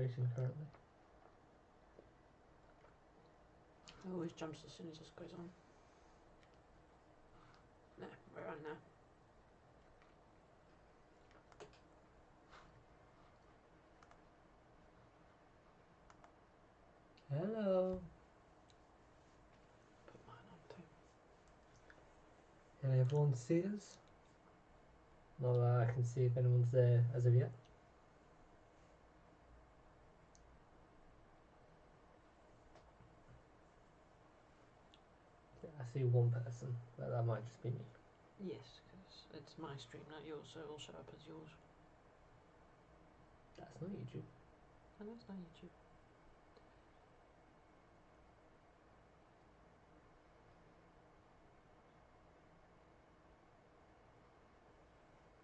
demonstrating currently. It always jumps as soon as this goes on. No, we're on now. Hello. Put mine on too. Can everyone see us? Not that I can see if anyone's there as of yet. Yeah, I see one person, but that might just be me. Yes, because it's my stream, not yours, so it'll show up as yours. That's not YouTube. And that's not YouTube.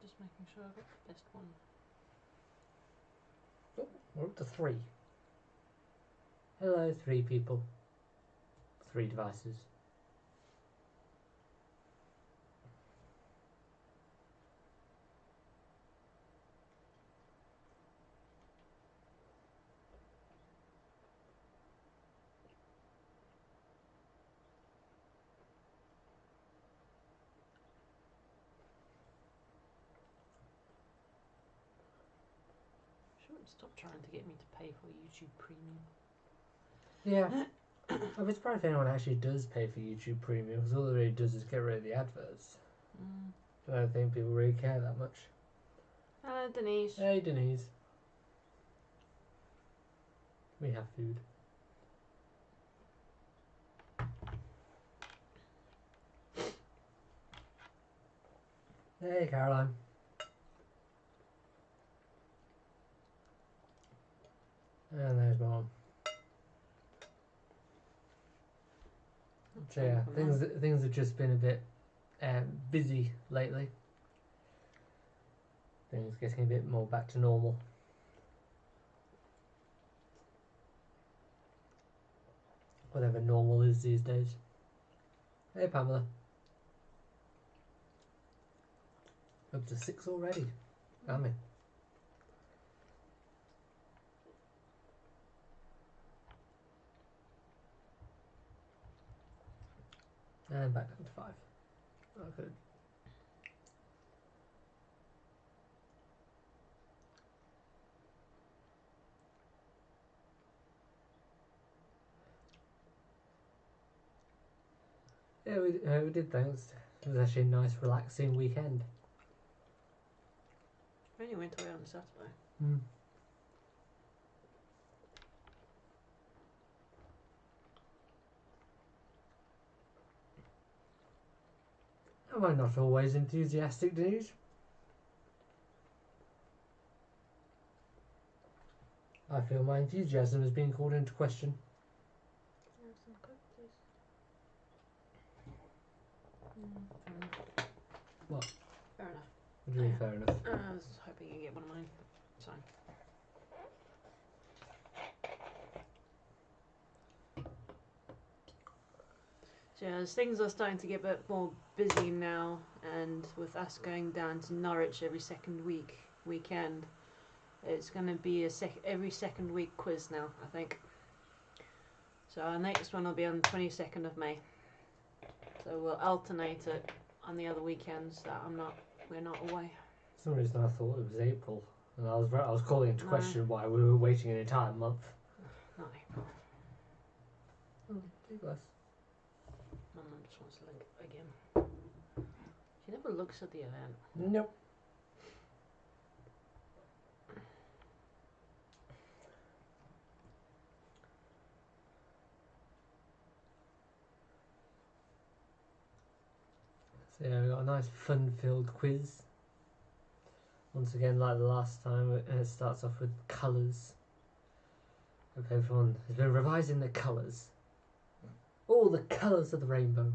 Just making sure I've got the best one. Oh, we're up to 3. Hello, 3 people. 3 devices. Sure, it stop trying to get me to pay for YouTube Premium. Yeah. I'd be surprised if anyone actually does pay for YouTube Premium, because all it really does is get rid of the adverts. I don't think people really care that much. Hello, Denise. Hey, Denise. We have food. Hey, Caroline. And there's Mom. So yeah, things have just been a bit busy lately. Things getting a bit more back to normal. Whatever normal is these days. Hey, Pamela. Up to 6 already. Damn it. And back down to 5. Okay. Yeah, we did thanks. It was actually a nice, relaxing weekend. We only went away on Saturday. Hmm. Am I not always enthusiastic, Denise? I feel my enthusiasm is being called into question. Have some Coke, please. Fair enough. What? Fair enough. What do you mean, fair enough? I was hoping you'd get one of mine. It's fine. So yeah, as things are starting to get a bit more busy now, and with us going down to Norwich every second weekend, it's going to be every second week quiz now, I think. So our next one will be on the 22nd of May. So we'll alternate it on the other weekends that we're not away. For some reason I thought it was April, and I was calling into question why we were waiting an entire month. Not April. Oh, take less. My mum just wants to link again. She never looks at the event. Nope. So yeah, we got a nice fun-filled quiz. Once again, like the last time, it starts off with colours. Hope everyone has been revising the colours. All the colours of the rainbow.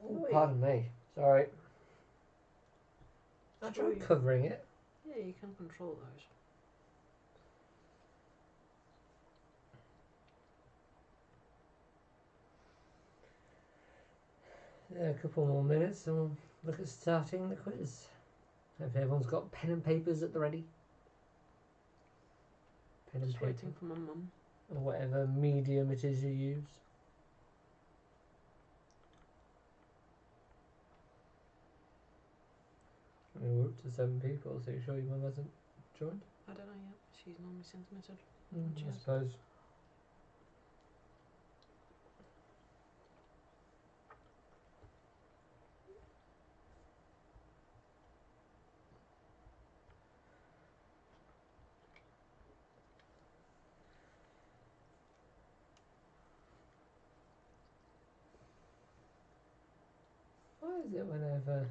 Oh, pardon me. Sorry. I True. tried covering it. Yeah, you can control those. Yeah, a couple more minutes and we'll look at starting the quiz. Hope everyone's got pen and papers at the ready. Pen and Just paper. waiting for my mum. Or whatever medium it is you use. We're up to 7 people, so you sure your mum hasn't joined? I don't know yet. She's normally sends a message. I Cheers. suppose. Why is it whenever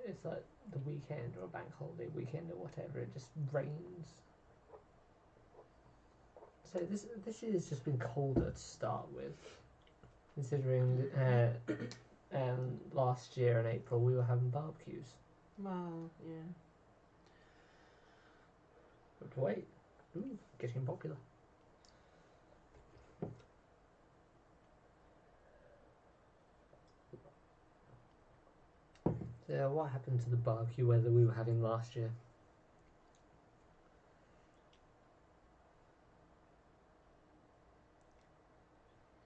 it's like the weekend or a bank holiday weekend or whatever, it just rains? So this year's just been colder to start with, considering last year in April we were having barbecues. Well, yeah. But wait, ooh, getting popular. So what happened to the barbecue weather we were having last year?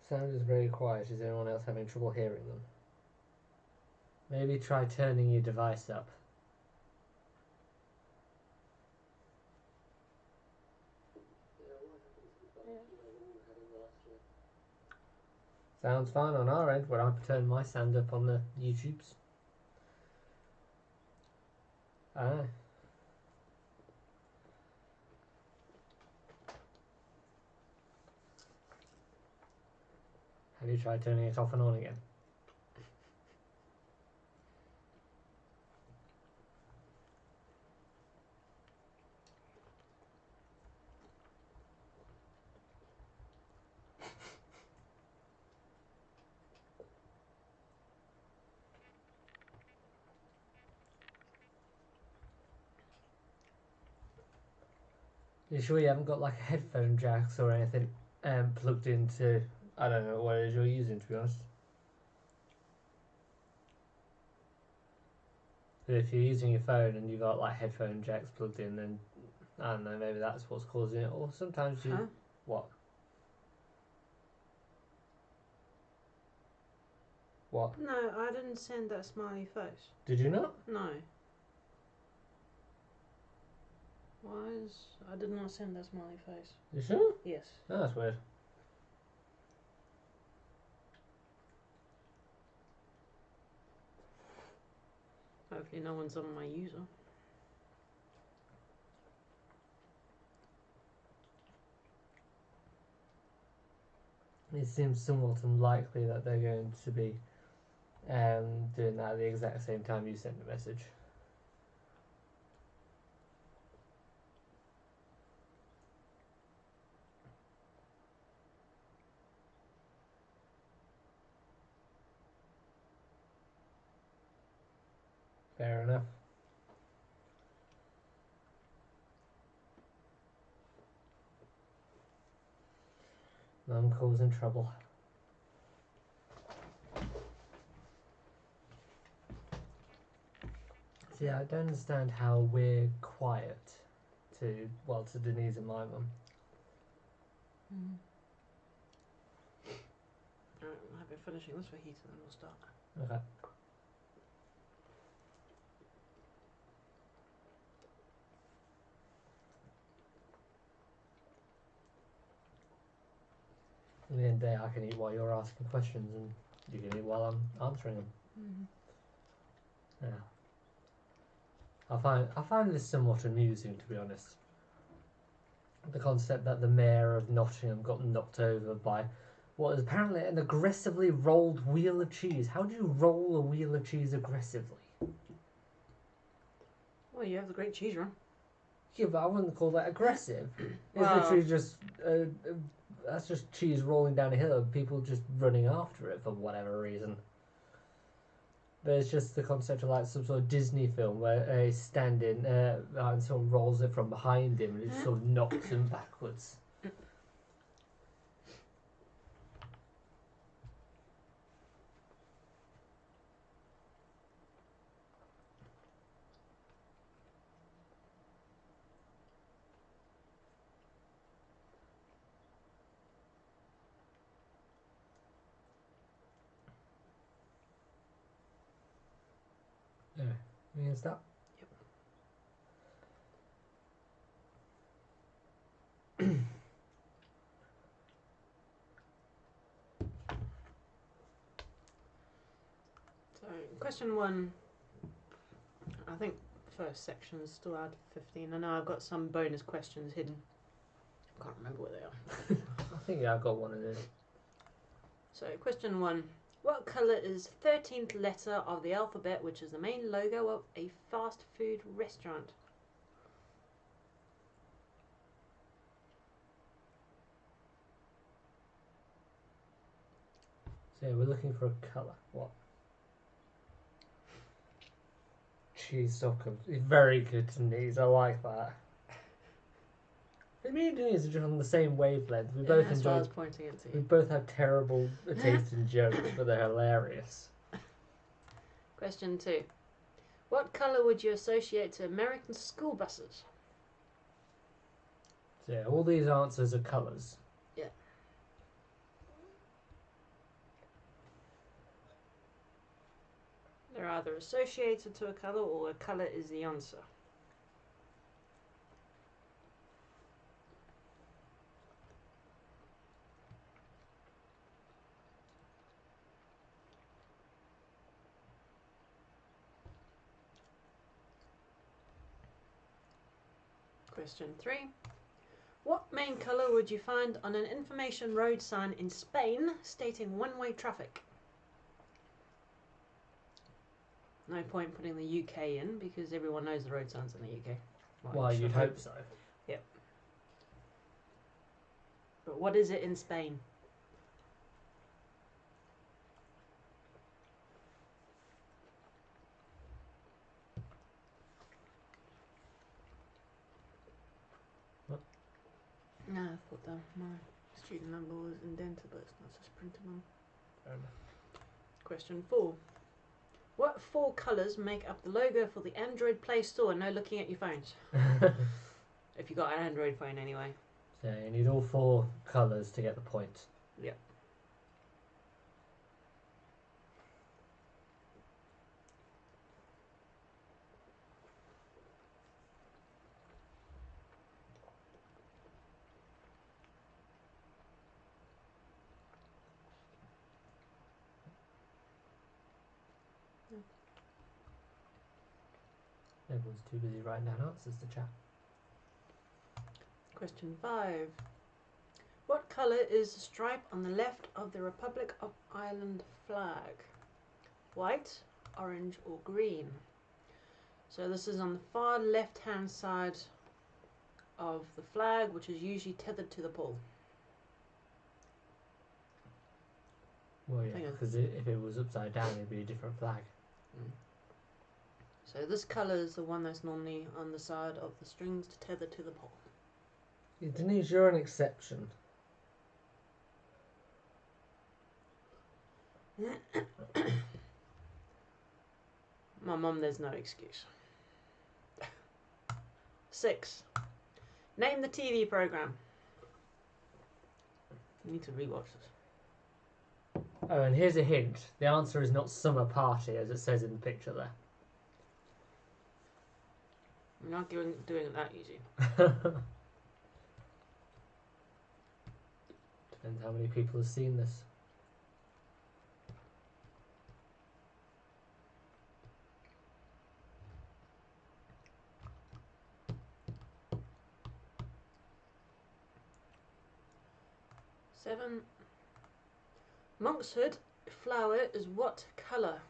Sound is very quiet. Is anyone else having trouble hearing them? Maybe try turning your device up. Sounds fine on our end when I turn my sound up on the YouTubes. Ah. Have you tried turning it off and on again? You sure you haven't got like a headphone jacks or anything plugged into? I don't know what it is you're using, to be honest. But if you're using your phone and you've got like headphone jacks plugged in, then I don't know, maybe that's what's causing it. Or sometimes you... Huh? What? What? No, I didn't send that smiley face. Did you not? No. Why is... I did not send that smiley face. You sure? Yes. Oh, that's weird. Hopefully no one's on my user. It seems somewhat unlikely that they're going to be doing that at the exact same time you send the message. Fair enough. Mum causing trouble. See, I don't understand how we're quiet to Denise and my mum. Alright, I've been finishing this for heat and then we'll start. Okay. At the end of the day, I can eat while you're asking questions, and you can eat while I'm answering them. Yeah. I find this somewhat amusing, to be honest. The concept that the mayor of Nottingham got knocked over by what is apparently an aggressively rolled wheel of cheese. How do you roll a wheel of cheese aggressively? Well, you have the Great Cheese Run. Yeah, but I wouldn't call that aggressive. It's Well- literally just that's just cheese rolling down a hill and people just running after it for whatever reason. But it's just the concept of like some sort of Disney film where he's standing and someone rolls it from behind him and it just sort of knocks him backwards. Anyway, we can start. So, question 1. I think first section is still out of 15. I know I've got some bonus questions hidden. I can't remember where they are. I think I've got one of those. So, question 1. What colour is 13th letter of the alphabet, which is the main logo of a fast food restaurant? So yeah, we're looking for a colour. What? Cheese Stockholm. It's very good to Denise. I like that. Me and Denise are just on the same wavelength. We both That's what I enjoy. was pointing it to We you. both have terrible taste in jokes, but they're hilarious. Question 2. What colour would you associate to American school buses? So yeah, all these answers are colours. Yeah. They're either associated to a colour or a colour is the answer. Question 3. What main colour would you find on an information road sign in Spain stating one-way traffic? No point putting the UK in because everyone knows the road signs in the UK. Well, you'd hope so. Yep. But what is it in Spain? What? No, I thought that my student number was indented, but it's not just printed on. Fair enough. Question 4. What 4 colours make up the logo for the Android Play Store? No looking at your phones. If you got an Android phone anyway. So you need all 4 colours to get the point. Yep. Everyone's too busy writing down answers to chat. Question 5. What colour is the stripe on the left of the Republic of Ireland flag? White, orange or green? So this is on the far left hand side of the flag, which is usually tethered to the pole. Well, yeah, Hang on. because if it was upside down, it'd be a different flag. So this colour is the one that's normally on the side of the strings to tether to the pole. Yeah, Denise, you're an exception. My mum, there's no excuse. 6. Name the TV program. You need to rewatch this. Oh, and here's a hint. The answer is not Summer Party, as it says in the picture there. I'm not doing it that easy. Depends how many people have seen this. Seven. Monkshood flower is what colour?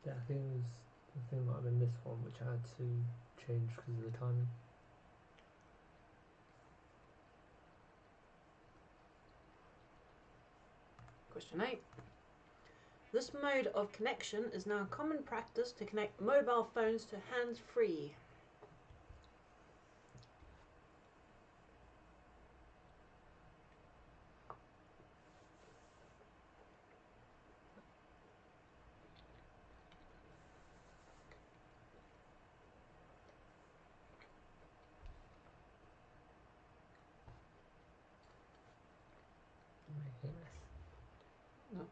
Yeah, I think it was. I think it might have been this one which I had to change because of the timing. Question 8. This mode of connection is now common practice to connect mobile phones to hands-free. Making a mess. No.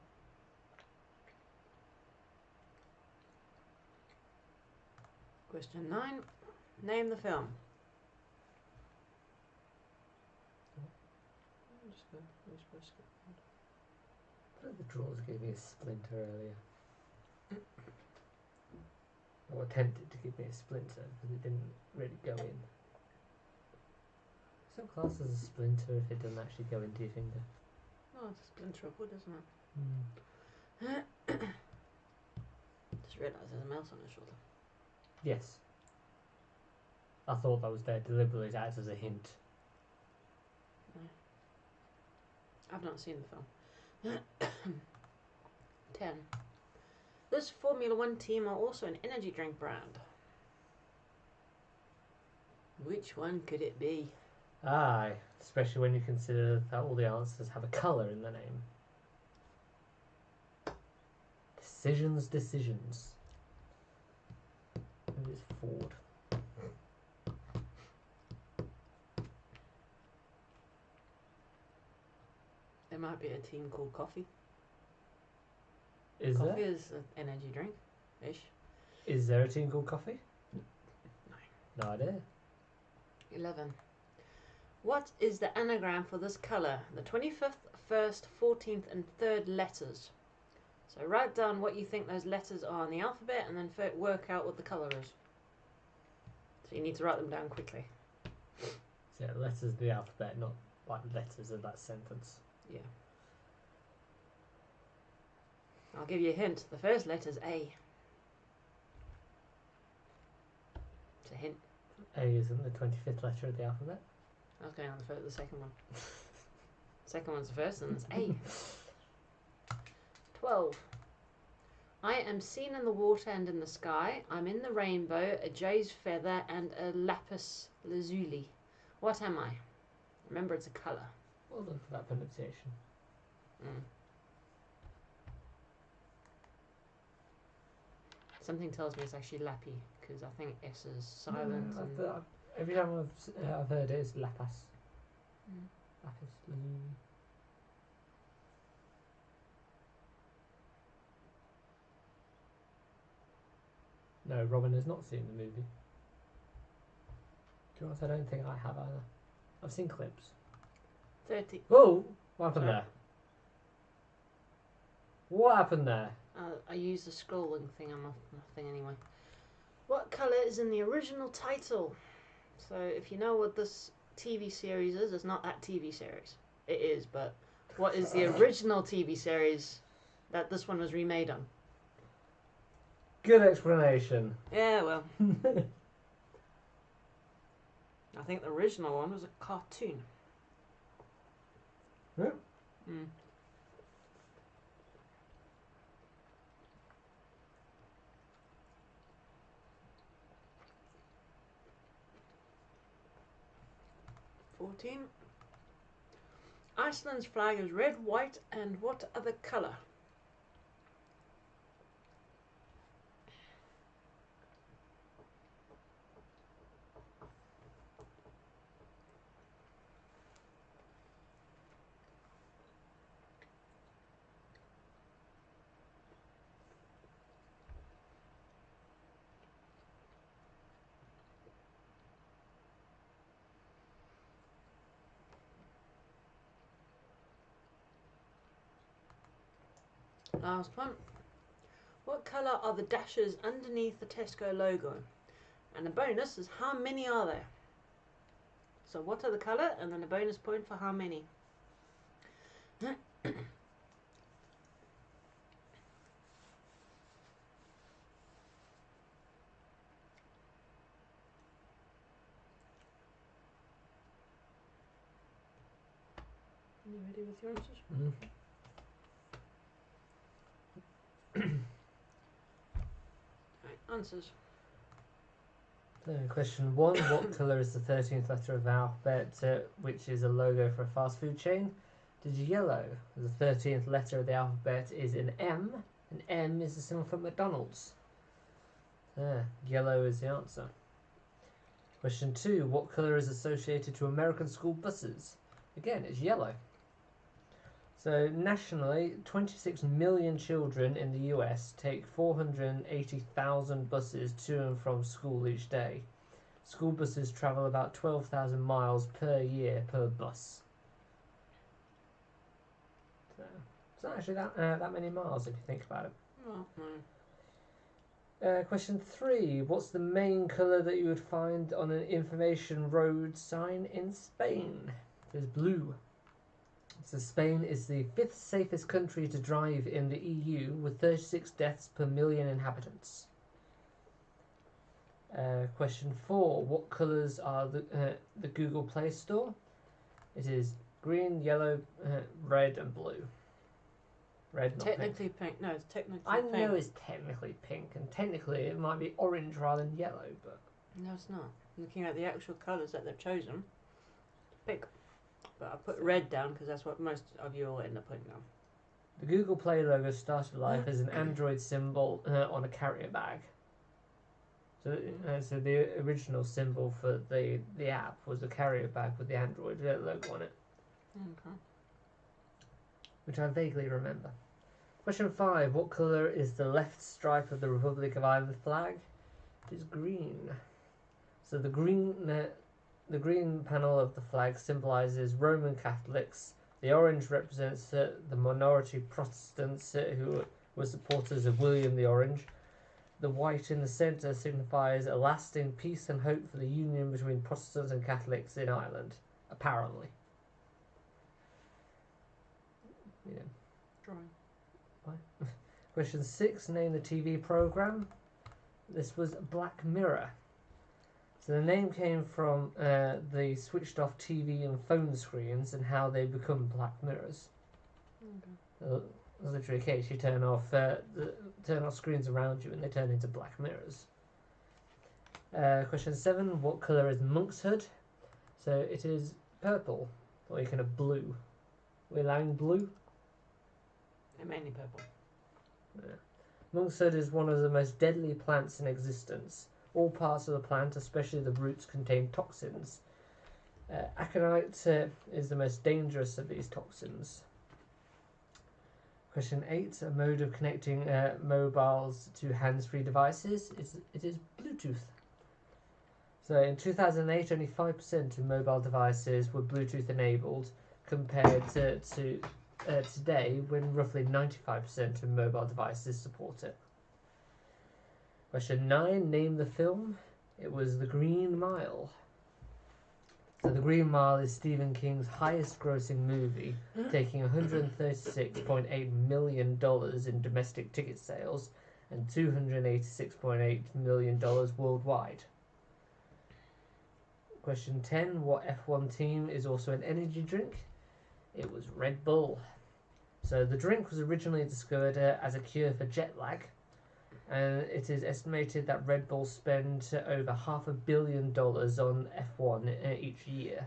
Question 9. Name the film. I thought the drawers gave me a splinter earlier. Or attempted to give me a splinter because it didn't really go in. It's not classed as a splinter if it doesn't actually go into your finger. Oh, it's a splinter of wood, isn't it? Mm. Just realised there's a mouse on his shoulder. Yes. I thought that was there deliberately to act as a hint. No. I've not seen the film. 10. This Formula One team are also an energy drink brand. Which one could it be? Aye, especially when you consider that all the answers have a colour in the name. Decisions, decisions. Maybe it's Ford. There might be a team called Coffee. Is Coffee there? is an energy drink, ish. Is there a team called Coffee? No. No idea. 11. What is the anagram for this colour? The 25th, 1st, 14th and 3rd letters. So write down what you think those letters are in the alphabet and then work out what the colour is. So you need to write them down quickly. So yeah, letters of the alphabet, not like letters of that sentence. Yeah. I'll give you a hint. The first letter's A. It's a hint. A isn't the 25th letter of the alphabet. I was going on the second one. Second one's the first and it's A. 12. I am seen in the water and in the sky. I'm in the rainbow, a jay's feather and a lapis lazuli. What am I? Remember, it's a colour. Well done for that pronunciation. Something tells me it's actually lappy because I think S is silent. No, every time I've heard it, it's lapis. Mm. Lapis lazuli. No, Robin has not seen the movie. To be honest, I don't think I have either. I've seen clips. 30. Whoa! What happened Sorry? there? What happened there? I used the scrolling thing on my thing anyway. What colour is in the original title? So if you know what this TV series is, it's not that TV series. It is, but what is the original TV series that this one was remade on? Good explanation. Yeah, well. I think the original one was a cartoon. Yeah. Mm. Iceland's flag is red, white, and what other colour? Last one. What colour are the dashes underneath the Tesco logo? And the bonus is how many are there? So what are the colour and then a bonus point for how many? You ready with your answers? Right, answers. Question 1. What colour is the 13th letter of the alphabet, which is a logo for a fast food chain? It is yellow. The 13th letter of the alphabet is an M, and M is the symbol for McDonald's. Yellow is the answer. Question 2. What colour is associated to American school buses? Again, it's yellow. So nationally, 26 million children in the US take 480,000 buses to and from school each day. School buses travel about 12,000 miles per year per bus. So it's not actually that many miles if you think about it. Well, no. Question 3. What's the main colour that you would find on an information road sign in Spain? It is blue. So Spain is the 5th safest country to drive in the EU, with 36 deaths per million inhabitants. Question 4. What colours are the Google Play Store? It is green, yellow, red and blue. Red, not Technically pink. No, it's technically I pink. know it's technically pink, and technically it might be orange rather than yellow, but... No, it's not. Looking at the actual colours that they've chosen, pink. But I put red down because that's what most of you will end up putting down. The Google Play logo started life as an Android symbol on a carrier bag. So the original symbol for the app was a carrier bag with the Android logo on it. Okay. Which I vaguely remember. Question 5. What colour is the left stripe of the Republic of Ireland flag? It is green. So the green panel of the flag symbolises Roman Catholics. The orange represents the minority Protestants who were supporters of William the Orange. The white in the centre signifies a lasting peace and hope for the union between Protestants and Catholics in Ireland, apparently. Yeah. Drawing. What? Question 6. Name the TV programme. This was Black Mirror. So the name came from the switched off TV and phone screens and how they become black mirrors. Okay. Literally a case, you turn off screens around you and they turn into black mirrors. Question 7. What colour is Monkshood? So it is purple, or you kind of blue. We're allowing blue? They're mainly purple. Yeah. Monkshood is one of the most deadly plants in existence. All parts of the plant, especially the roots, contain toxins. Aconite is the most dangerous of these toxins. Question 8. A mode of connecting mobiles to hands-free devices. It is Bluetooth. So in 2008, only 5% of mobile devices were Bluetooth enabled, compared to today, when roughly 95% of mobile devices support it. Question 9. Name the film. It was The Green Mile. So The Green Mile is Stephen King's highest grossing movie, taking $136.8 million in domestic ticket sales and $286.8 million worldwide. Question 10. What F1 team is also an energy drink? It was Red Bull. So the drink was originally discovered as a cure for jet lag, and it is estimated that Red Bull spend over $500 million on F1 each year.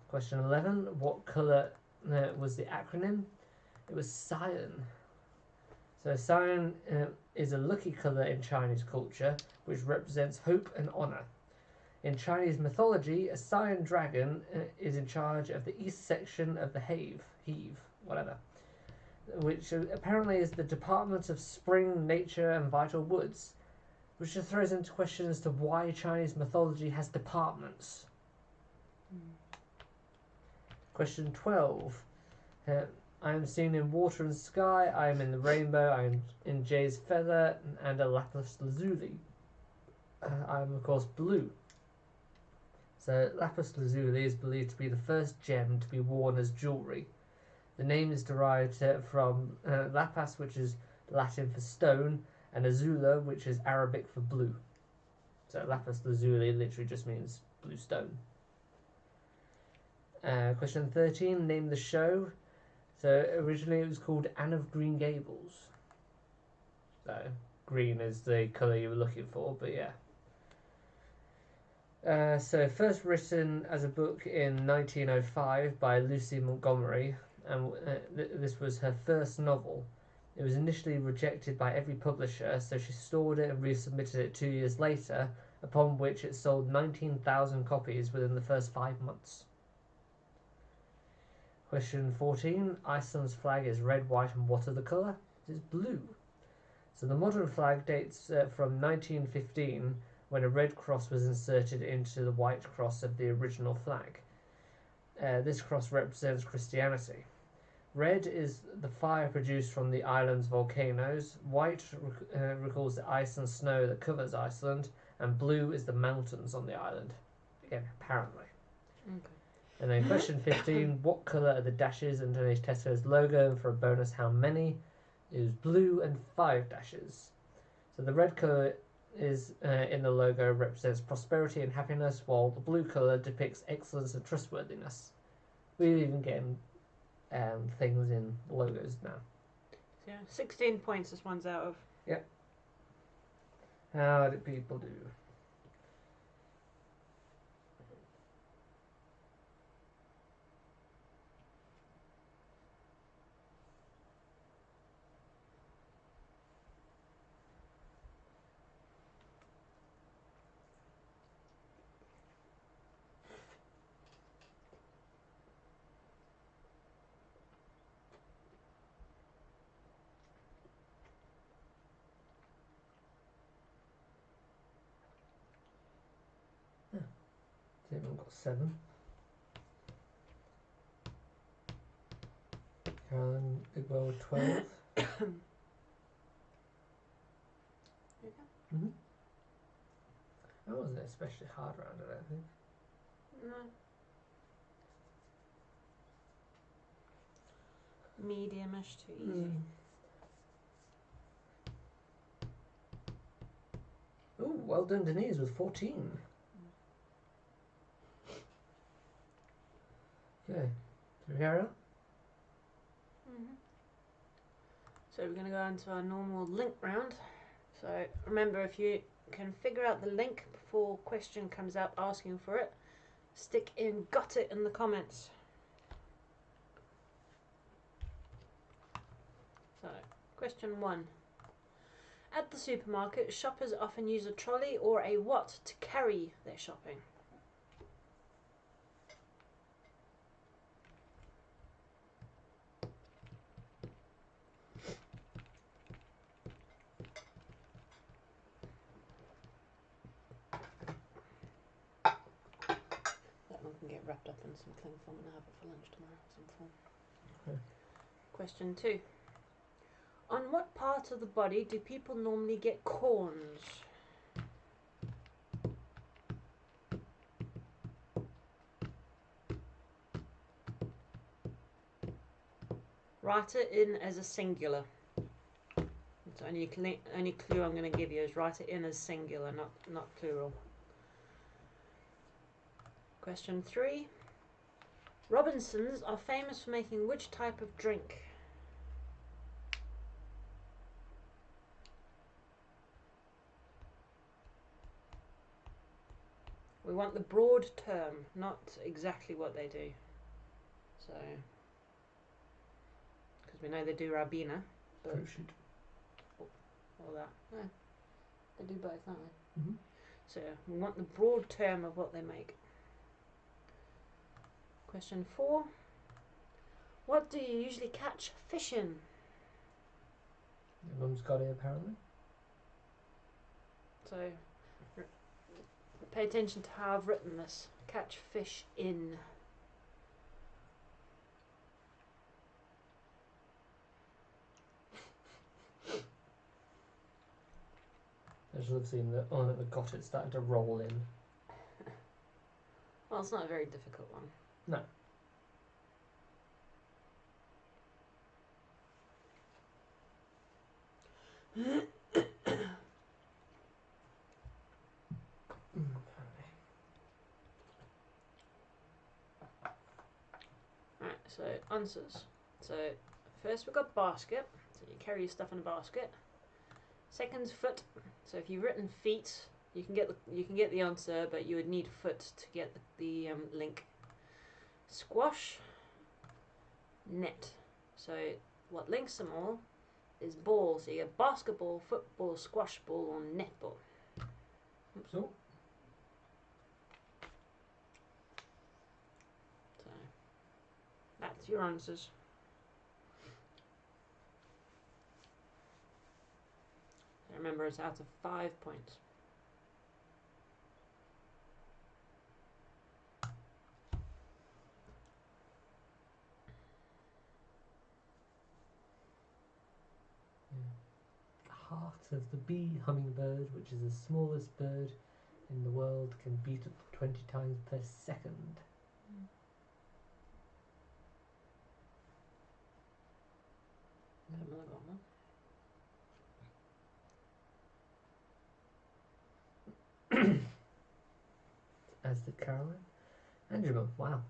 Question 11. What colour was the acronym? It was cyan. So cyan is a lucky colour in Chinese culture, which represents hope and honour. In Chinese mythology, a cyan dragon is in charge of the east section of the Heave, whatever, which apparently is the Department of Spring, Nature and Vital Woods, which just throws into question as to why Chinese mythology has departments. Question 12. I am seen in water and sky, I am in the rainbow, I am in Jay's feather and a lapis lazuli. I am of course blue. So lapis lazuli is believed to be the first gem to be worn as jewellery. The name is derived from lapis, which is Latin for stone, and azula, which is Arabic for blue. So lapis lazuli literally just means blue stone. Question 13. Name the show. So originally it was called Anne of Green Gables. So green is the colour you were looking for, but yeah. So first written as a book in 1905 by Lucy Montgomery, and this was her first novel. It was initially rejected by every publisher, so she stored it and resubmitted it 2 years later, upon which it sold 19,000 copies within the first 5 months. Question 14. Iceland's flag is red, white, and what other colour? It is blue. So the modern flag dates from 1915, when a red cross was inserted into the white cross of the original flag. This cross represents Christianity. Red is the fire produced from the island's volcanoes, white recalls the ice and snow that covers Iceland, and blue is the mountains on the island. Again, apparently. Okay. And then question 15, what colour are the dashes underneath Tesco's logo? And for a bonus, how many? It was blue and 5 dashes. So the red colour is in the logo represents prosperity and happiness, while the blue colour depicts excellence and trustworthiness. We're even getting things in logos now. So 16 points this one's out of. Yep. How did people do? Everyone got 7. Carolyn Big Well with 12. There you go. Mm-hmm. That wasn't especially hard round, I don't think. No. Medium-ish to easy. Ooh, well done Denise with 14. Okay, so we carry on? So we're going to go into our normal link round. So remember, if you can figure out the link before question comes up asking for it, stick in "got it" in the comments. So question 1. At the supermarket, shoppers often use a trolley or a what to carry their shopping? That one can get wrapped up in some cling film and have it for lunch tomorrow. Some form. Okay. Question 2. On what part of the body do people normally get corns? Write it in as a singular. It's only clue I'm going to give you is write it in as singular, not plural. Question 3. Robinsons are famous for making which type of drink? We want the broad term, not exactly what they do. So, because we know they do Ribena, but Fruit shoot. all that. No, they do both, aren't they? Mm-hmm. So we want the broad term of what they make. Question 4. What do you usually catch fish in? Your mum's got it apparently. So pay attention to how I've written this. Catch fish in. I just love seeing the on the got it starting to roll in. Well, it's not a very difficult one. No. So answers. So first we've got basket. So you carry your stuff in a basket. Second's foot. So if you've written feet, you can get the answer, but you would need foot to get the link. Squash. Net. So what links them all is ball. So you get basketball, football, squash ball, or netball. Oops. Oh. So that's your answers. Remember, it's out of 5 points. Heart of the bee hummingbird, which is the smallest bird in the world, can beat up 20 times per second. As did Caroline. Andrew, wow.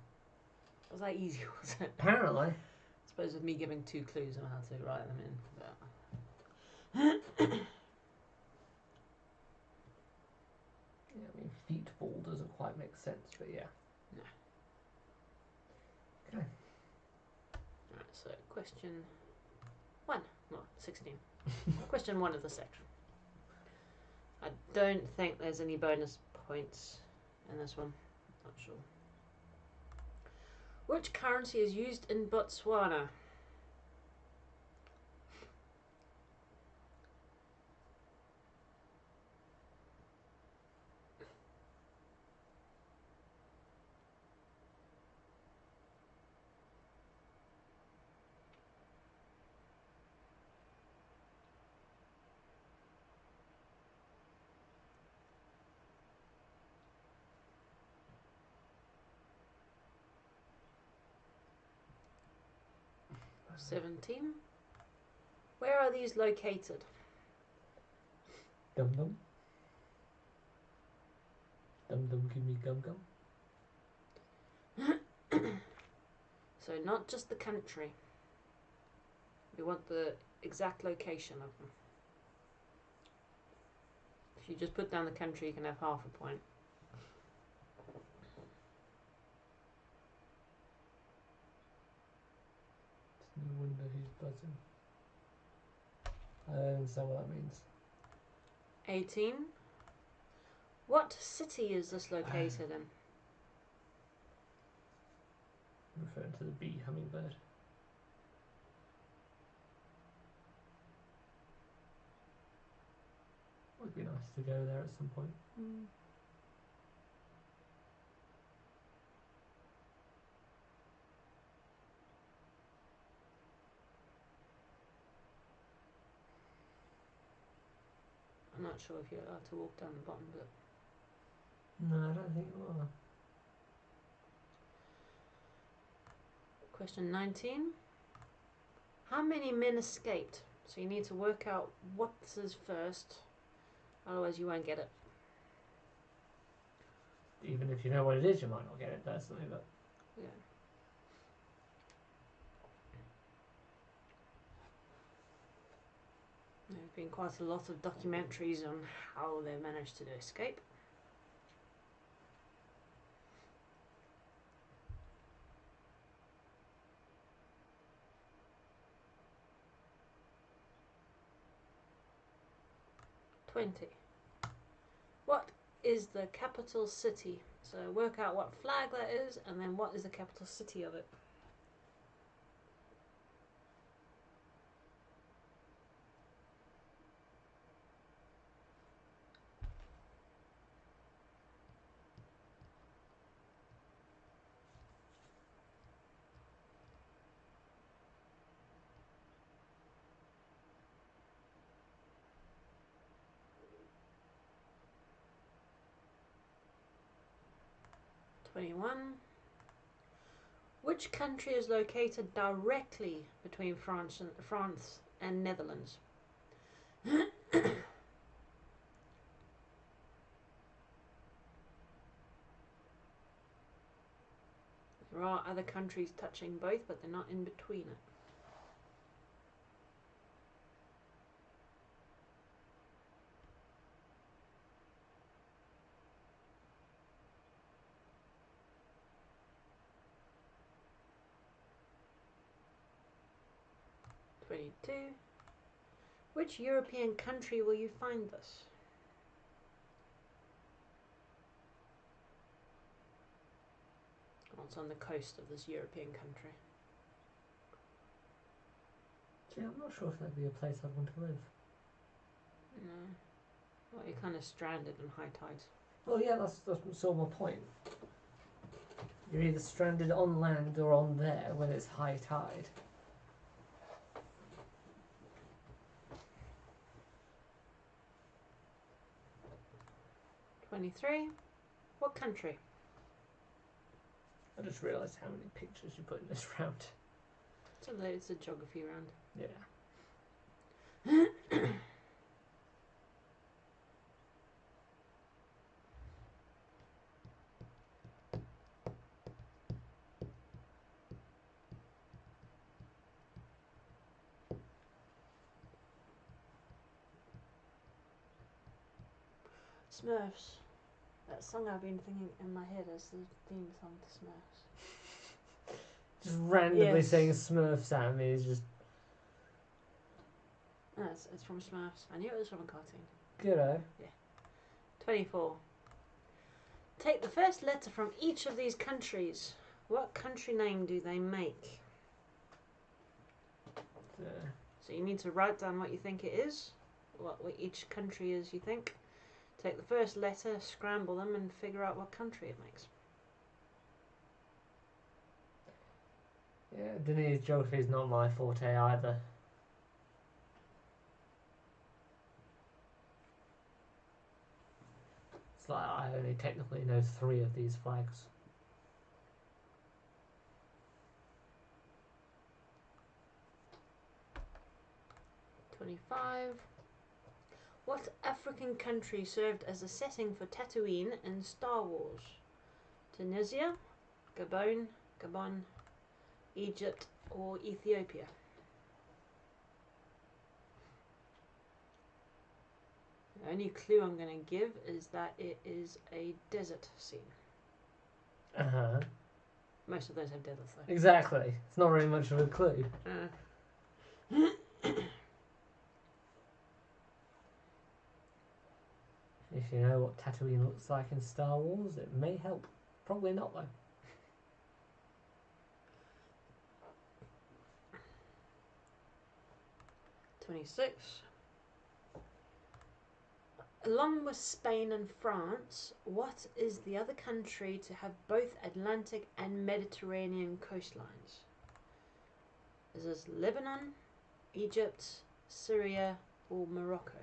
Was that easy, was it? Apparently. I suppose with me giving 2 clues on how to write them in. But Yeah, I mean, feetball doesn't quite make sense, but yeah. no. Okay. Alright, so question 1. Well, 16. Question 1 of the section. I don't think there's any bonus points in this one. Not sure. Which currency is used in Botswana? Uh, 17. Where are these located? Dum dum. Dum dum, give me gum gum. So not just the country. We want the exact location of them. If you just put down the country, you can have half a point. No wonder he's buzzing. I don't understand what that means. 18. What city is this located in? Referring to the bee hummingbird. Would be nice to go there at some point. I'm not sure if you're allowed to walk down the bottom, but No, I don't think you are. question 19. How many men escaped? So you need to work out what is first, otherwise you won't get it. Even if you know what it is, you might not get it personally, but Yeah. There's been quite a lot of documentaries on how they managed to escape. What is the capital city? So work out what flag that is, and then what is the capital city of it. Which country is located directly between France and Netherlands? There are other countries touching both, but they're not in between it. Which European country will you find this? Well, it's on the coast of this European country. Yeah, I'm not sure if that'd be a place I'd want to live. No. Well, you're kind of stranded in high tides. Well, yeah, that's sort of my point. You're either stranded on land or on there when it's high tide. What country? I just realised how many pictures you put in this round. It's a geography round. Yeah. Smurfs. That song I've been thinking in my head as the theme song to Smurfs. Just randomly Yes. saying Smurfs at me is just No, it's from Smurfs. I knew it was from a cartoon. good. 24. Take the first letter from each of these countries. What country name do they make? So you need to write down what you think it is, what each country is you think. Take the first letter, scramble them, and figure out what country it makes. Yeah, Denise, geography is not my forte either. It's like I only technically know 3 of these flags. What African country served as a setting for Tatooine in Star Wars? Tunisia, Gabon, Egypt, or Ethiopia? The only clue I'm going to give is that it is a desert scene. Uh-huh. Most of those have deserts though. Exactly. It's not very much of a clue. If you know what Tatooine looks like in Star Wars, it may help. Probably not, though. Along with Spain and France, what is the other country to have both Atlantic and Mediterranean coastlines? Is this Lebanon, Egypt, Syria, or Morocco?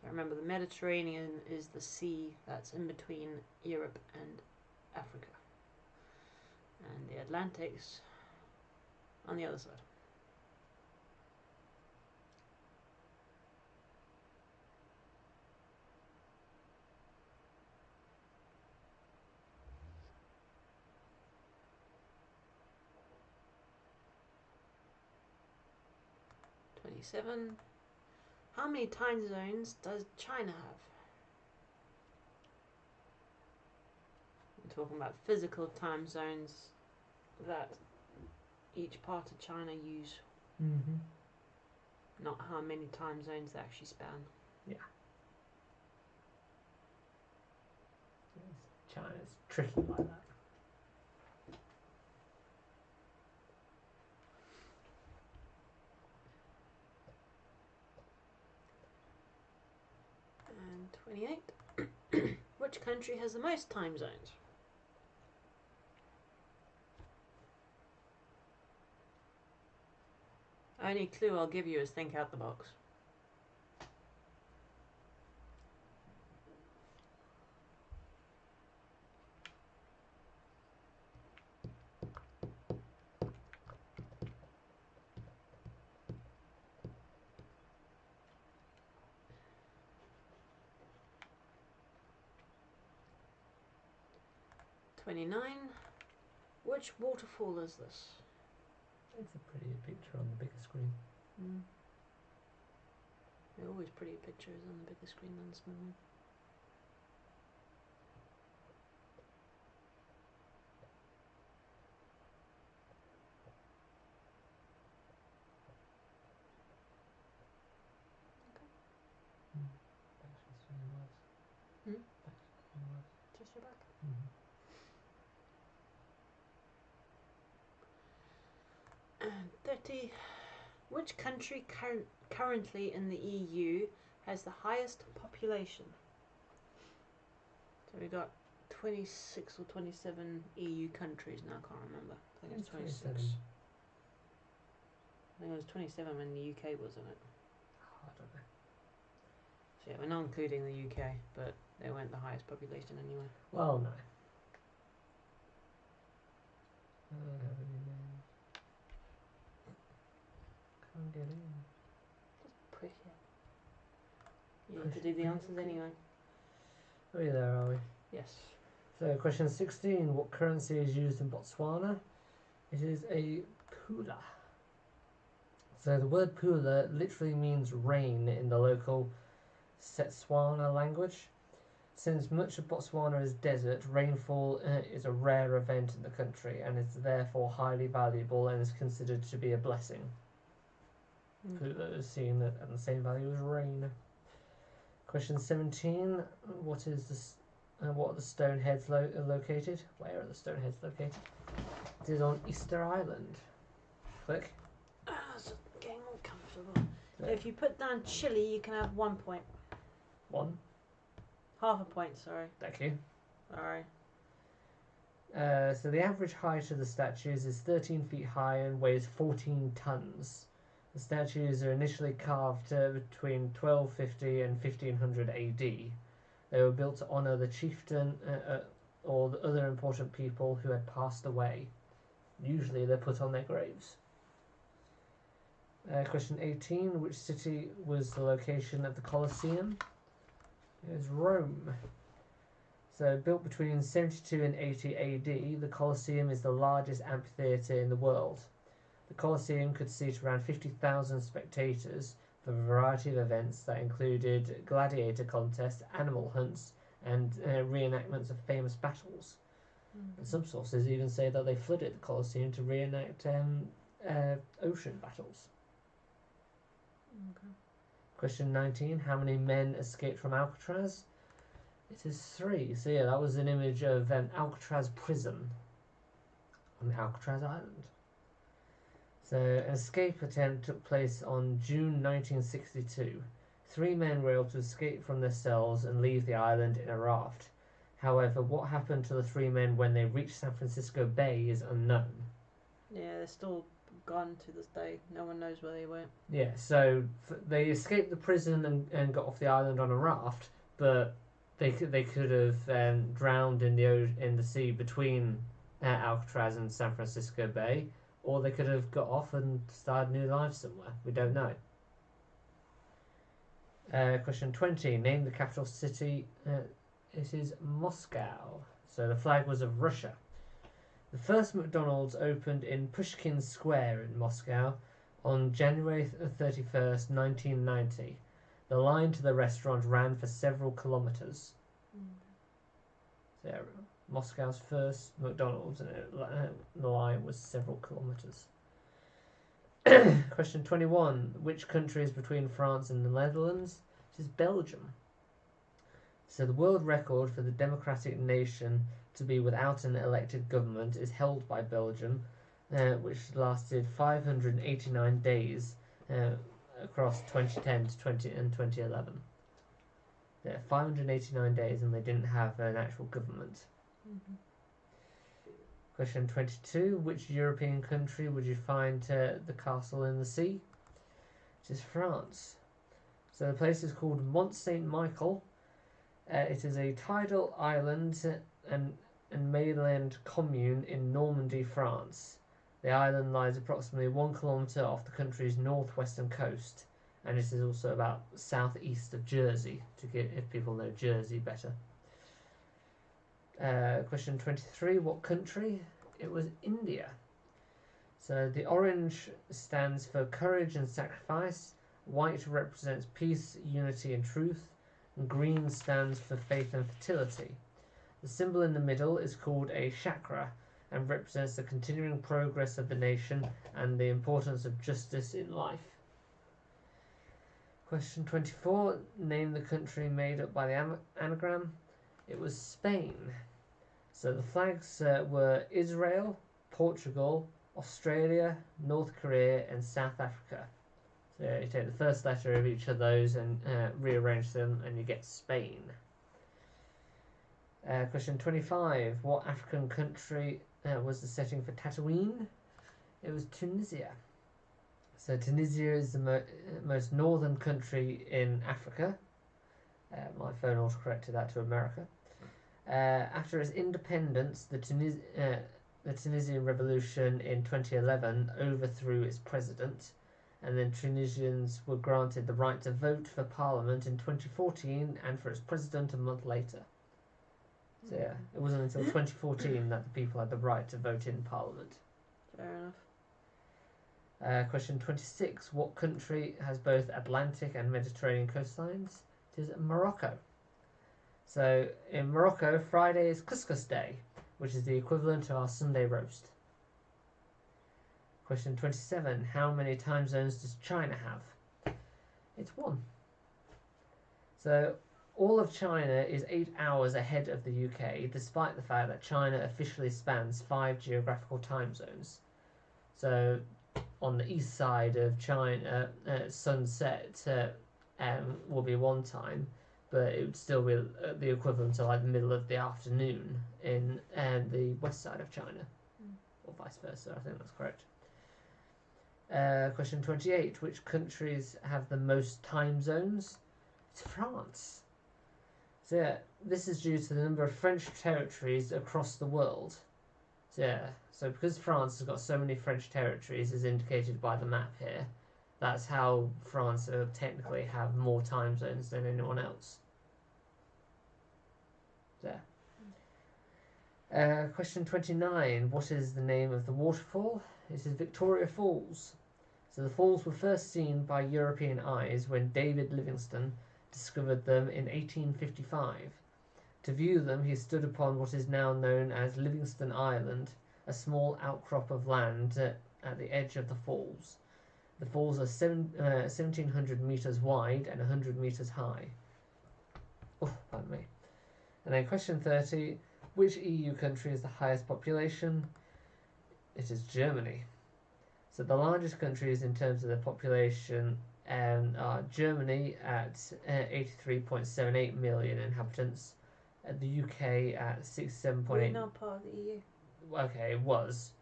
So remember, the Mediterranean is the sea that's in between Europe and Africa. And the Atlantic's on the other side. How many time zones does China have? I'm talking about physical time zones that each part of China use, Mm-hmm. not how many time zones they actually span. Yeah. China's tricky like that. And 28. Which country has the most time zones? Only clue I'll give you is think out the box. 29. Which waterfall is this? It's a prettier picture on the bigger screen. They're always pretty pictures on the bigger screen than the small one. Just your back. 30. Which country currently in the EU has the highest population? So we got 26 or 27 EU countries now. I can't remember. I think it's 26. 27. I think it was 27 when the UK was in it. I don't know. So yeah, we're not including the UK, but they weren't the highest population anyway. Well, no. I don't have any names. Can't get in. Just push it. You need to do the answers anyway. Are we there, are we? Yes. So, question 16. What currency is used in Botswana? It is a pula. So, the word pula literally means rain in the local Setswana language. Since much of Botswana is desert, rainfall is a rare event in the country and is therefore highly valuable and is considered to be a blessing. Pula is seen at the same value as rain. Question 17. What are the stone heads located? Where are the stone heads located? It is on Easter Island. Click. It's getting all comfortable. So if you put down Chile, you can have 1 point. 1. Half a point, sorry. Thank you. Alright. So the average height of the statues is 13 feet high and weighs 14 tons. The statues are initially carved between 1250 and 1500 AD. They were built to honour the chieftain or the other important people who had passed away. Usually they're put on their graves. Question 18. Which city was the location of the Colosseum? It was Rome. So, built between 72 and 80 AD, the Colosseum is the largest amphitheatre in the world. The Colosseum could seat around 50,000 spectators for a variety of events that included gladiator contests, animal hunts, and reenactments of famous battles. And some sources even say that they flooded the Colosseum to reenact ocean battles. Okay. Question 19. How many men escaped from Alcatraz? It is 3. So yeah, that was an image of Alcatraz prison on the Alcatraz Island. So an escape attempt took place on June 1962. 3 men were able to escape from their cells and leave the island in a raft. However, what happened to the 3 men when they reached San Francisco Bay is unknown. Yeah, they're still gone to this day. No one knows where they went. Yeah, so they escaped the prison and got off the island on a raft, but they could have drowned in the sea between Alcatraz and San Francisco Bay, or they could have got off and started new lives somewhere. We don't know. Question 20. Name the capital city. It is Moscow. So the flag was of Russia. The first McDonald's opened in Pushkin Square in Moscow on January 31st, 1990. The line to the restaurant ran for several kilometres. So yeah, Moscow's first McDonald's, and the line was several kilometres. Question 21. Which country is between France and the Netherlands? It is Belgium. So the world record for the democratic nation to be without an elected government is held by Belgium, which lasted 589 days across 2010 to 2011. Yeah, 589 days, and they didn't have an actual government. Question 22. Which European country would you find the castle in the sea? It is France. So the place is called Mont Saint-Michel. It is a tidal island and mainland commune in Normandy, France. The island lies approximately 1 kilometre off the country's northwestern coast, and it is also about southeast of Jersey, if people know Jersey better. Question 23. What country? It was India. So the orange stands for courage and sacrifice, white represents peace, unity and truth, and green stands for faith and fertility. The symbol in the middle is called a chakra and represents the continuing progress of the nation and the importance of justice in life. Question 24. Name the country made up by the anagram. It was Spain. So the flags were Israel, Portugal, Australia, North Korea and South Africa. So you take the first letter of each of those and rearrange them and you get Spain. Question 25. What African country was the setting for Tatooine? It was Tunisia. So Tunisia is the most northern country in Africa. My phone autocorrected that to America. After its independence, the Tunisian revolution in 2011 overthrew its president, and then Tunisians were granted the right to vote for parliament in 2014 and for its president a month later. So yeah, it wasn't until 2014 that the people had the right to vote in parliament. Fair enough. Question 26. What country has both Atlantic and Mediterranean coastlines? It is Morocco. So in Morocco, Friday is Couscous Day, which is the equivalent to our Sunday roast. Question 27. How many time zones does China have? It's 1. So all of China is 8 hours ahead of the UK, despite the fact that China officially spans 5 geographical time zones. So on the east side of China, sunset will be one time, but it would still be the equivalent to like the middle of the afternoon in the west side of China, or vice versa. I think that's correct. Question 28. Which countries have the most time zones? It's France. So yeah, this is due to the number of French territories across the world. So yeah, so because France has got so many French territories, as indicated by the map here, that's how France technically have more time zones than anyone else. There. Question 29. What is the name of the waterfall? This is Victoria Falls. So the falls were first seen by European eyes when David Livingstone discovered them in 1855. To view them, he stood upon what is now known as Livingstone Island, a small outcrop of land at the edge of the falls. The falls are 1,700 metres wide and 100 metres high. Oh, pardon me. And then question 30. Which EU country has the highest population? It is Germany. So the largest countries in terms of their population are Germany at 83.78 million inhabitants, the UK at 67.8. We're not part of the EU. Okay, it was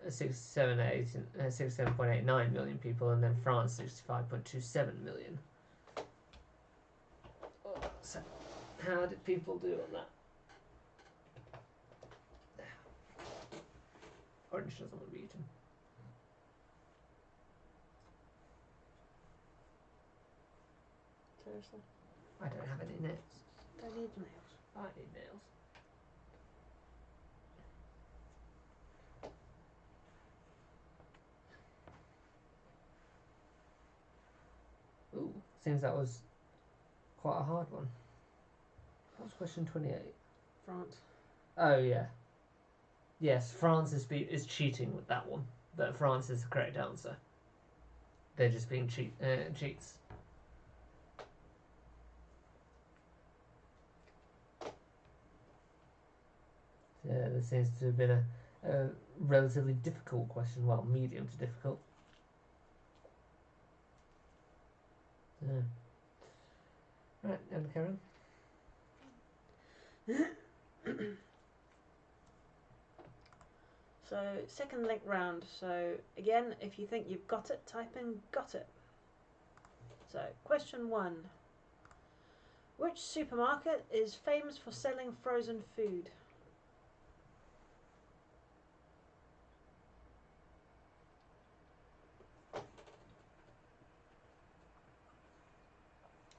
67.89 million people, and then France 65.27 million. So how did people do on that? Orange doesn't want to be eaten. Seriously. I don't have any nails. Don't need nails. I need nails. Ooh, seems that was quite a hard one. That was question 28. France. Oh yeah. Yes, France is cheating with that one, but France is the correct answer. They're just being cheats. Yeah, there seems to have been a relatively difficult question. Well, medium to difficult. Yeah. Right, and Karen. So, second link round. So, again, if you think you've got it, type in got it. So, question 1. Which supermarket is famous for selling frozen food?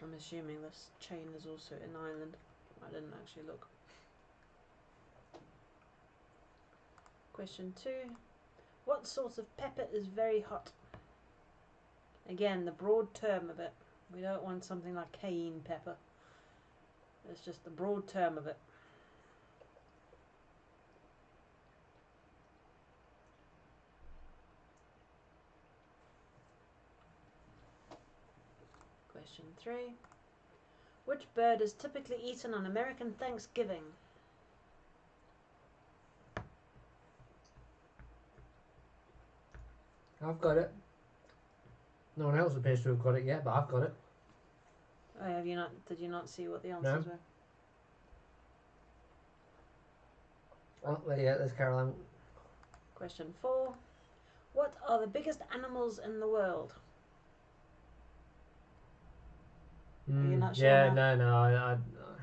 I'm assuming this chain is also in Ireland. I didn't actually look. Question 2. What sort of pepper is very hot? Again, the broad term of it. We don't want something like cayenne pepper. It's just the broad term of it. Question 3. Which bird is typically eaten on American Thanksgiving? I've got it. No one else appears to have got it yet, but I've got it. Oh, have you not? Did you not see what the answers were? Oh, well, yeah, there's Caroline. Question 4. What are the biggest animals in the world? Are you not sure Yeah, now? no,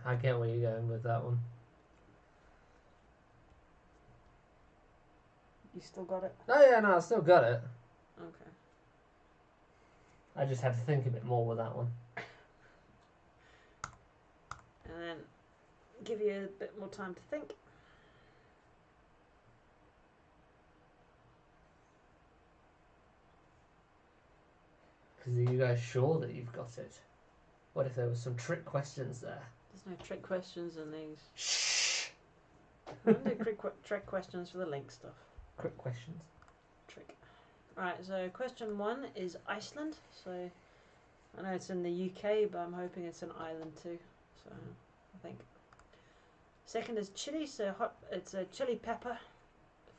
I get where you're going with that one. You still got it? Oh yeah, no, I still got it. Okay. I just had to think a bit more with that one. And then give you a bit more time to think. Because are you guys sure that you've got it? What if there was some trick questions there? There's no trick questions in these. Shh! I don't do trick questions for the link stuff. Quick questions. Trick. Right, so question 1 is Iceland. So I know it's in the UK, but I'm hoping it's an island too. So I think. Second is chili, so hot. It's a chili pepper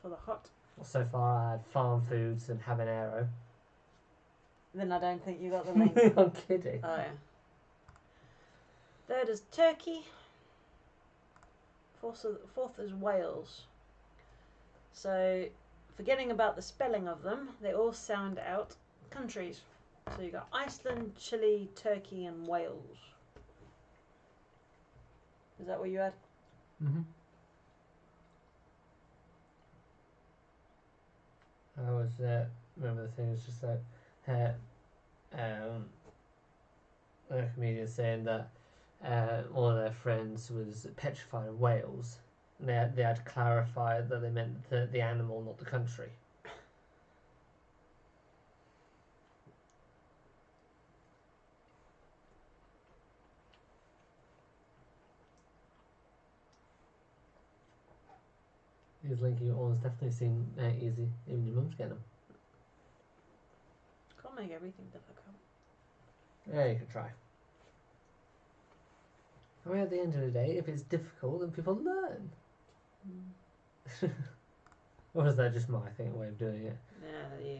for the hot. Well, so far I had farm foods and habanero. Then I don't think you got the link. I'm kidding. Oh yeah. Third is Turkey. Fourth is Wales. So, forgetting about the spelling of them, they all sound out countries. So you got Iceland, Chile, Turkey, and Wales. Is that what you had? Mm-hmm. I was, remember the thing was just that, a comedian saying that one of their friends was petrified of whales. And they had to clarify that they meant the animal, not the country. These linking ones definitely seem easy. Even your mum's getting them. Can't make everything difficult. Yeah, you can try. I mean, at the end of the day, if it's difficult, then people learn. Or is that just my way of doing it? Yeah, you.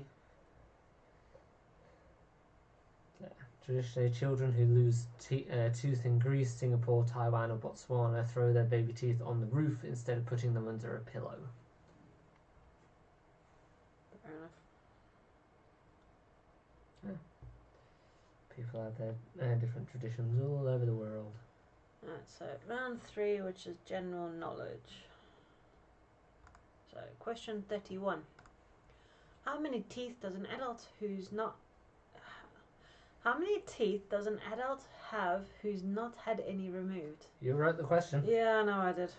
Traditionally, children who lose tooth in Greece, Singapore, Taiwan, or Botswana throw their baby teeth on the roof instead of putting them under a pillow. Fair enough. People have their different traditions all over the world. Right, so round 3, which is general knowledge. So, question 31. How many teeth does an adult have who's not had any removed? You wrote the question. Yeah, I know I did.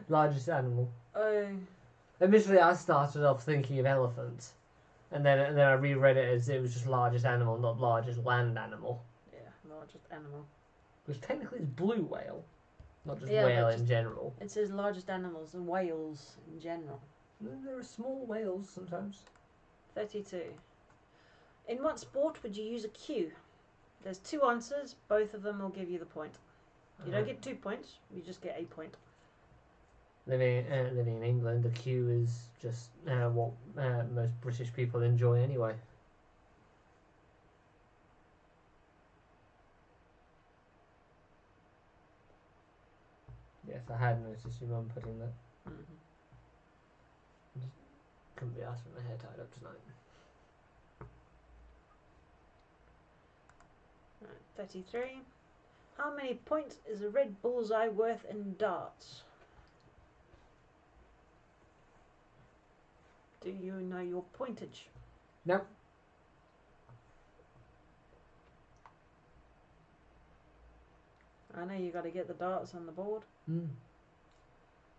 Largest animal. Oh. Initially, I started off thinking of elephant, and then I reread it as it was just largest animal, not largest land animal. Yeah, largest animal. Which technically is blue whale, not just Yeah, whale but in just- general. It says largest animals, the whales in general. There are small whales sometimes. 32. In what sport would you use a cue? There's 2 answers, both of them will give you the point. You don't get 2 points, you just get a point. Living in England, a cue is just what most British people enjoy anyway. Yes, I had noticed your mum putting that. Mm-hmm. Couldn't be asked with my hair tied up tonight. Right, 33. How many points is a red bullseye worth in darts? Do you know your pointage? Nope. I know you got to get the darts on the board,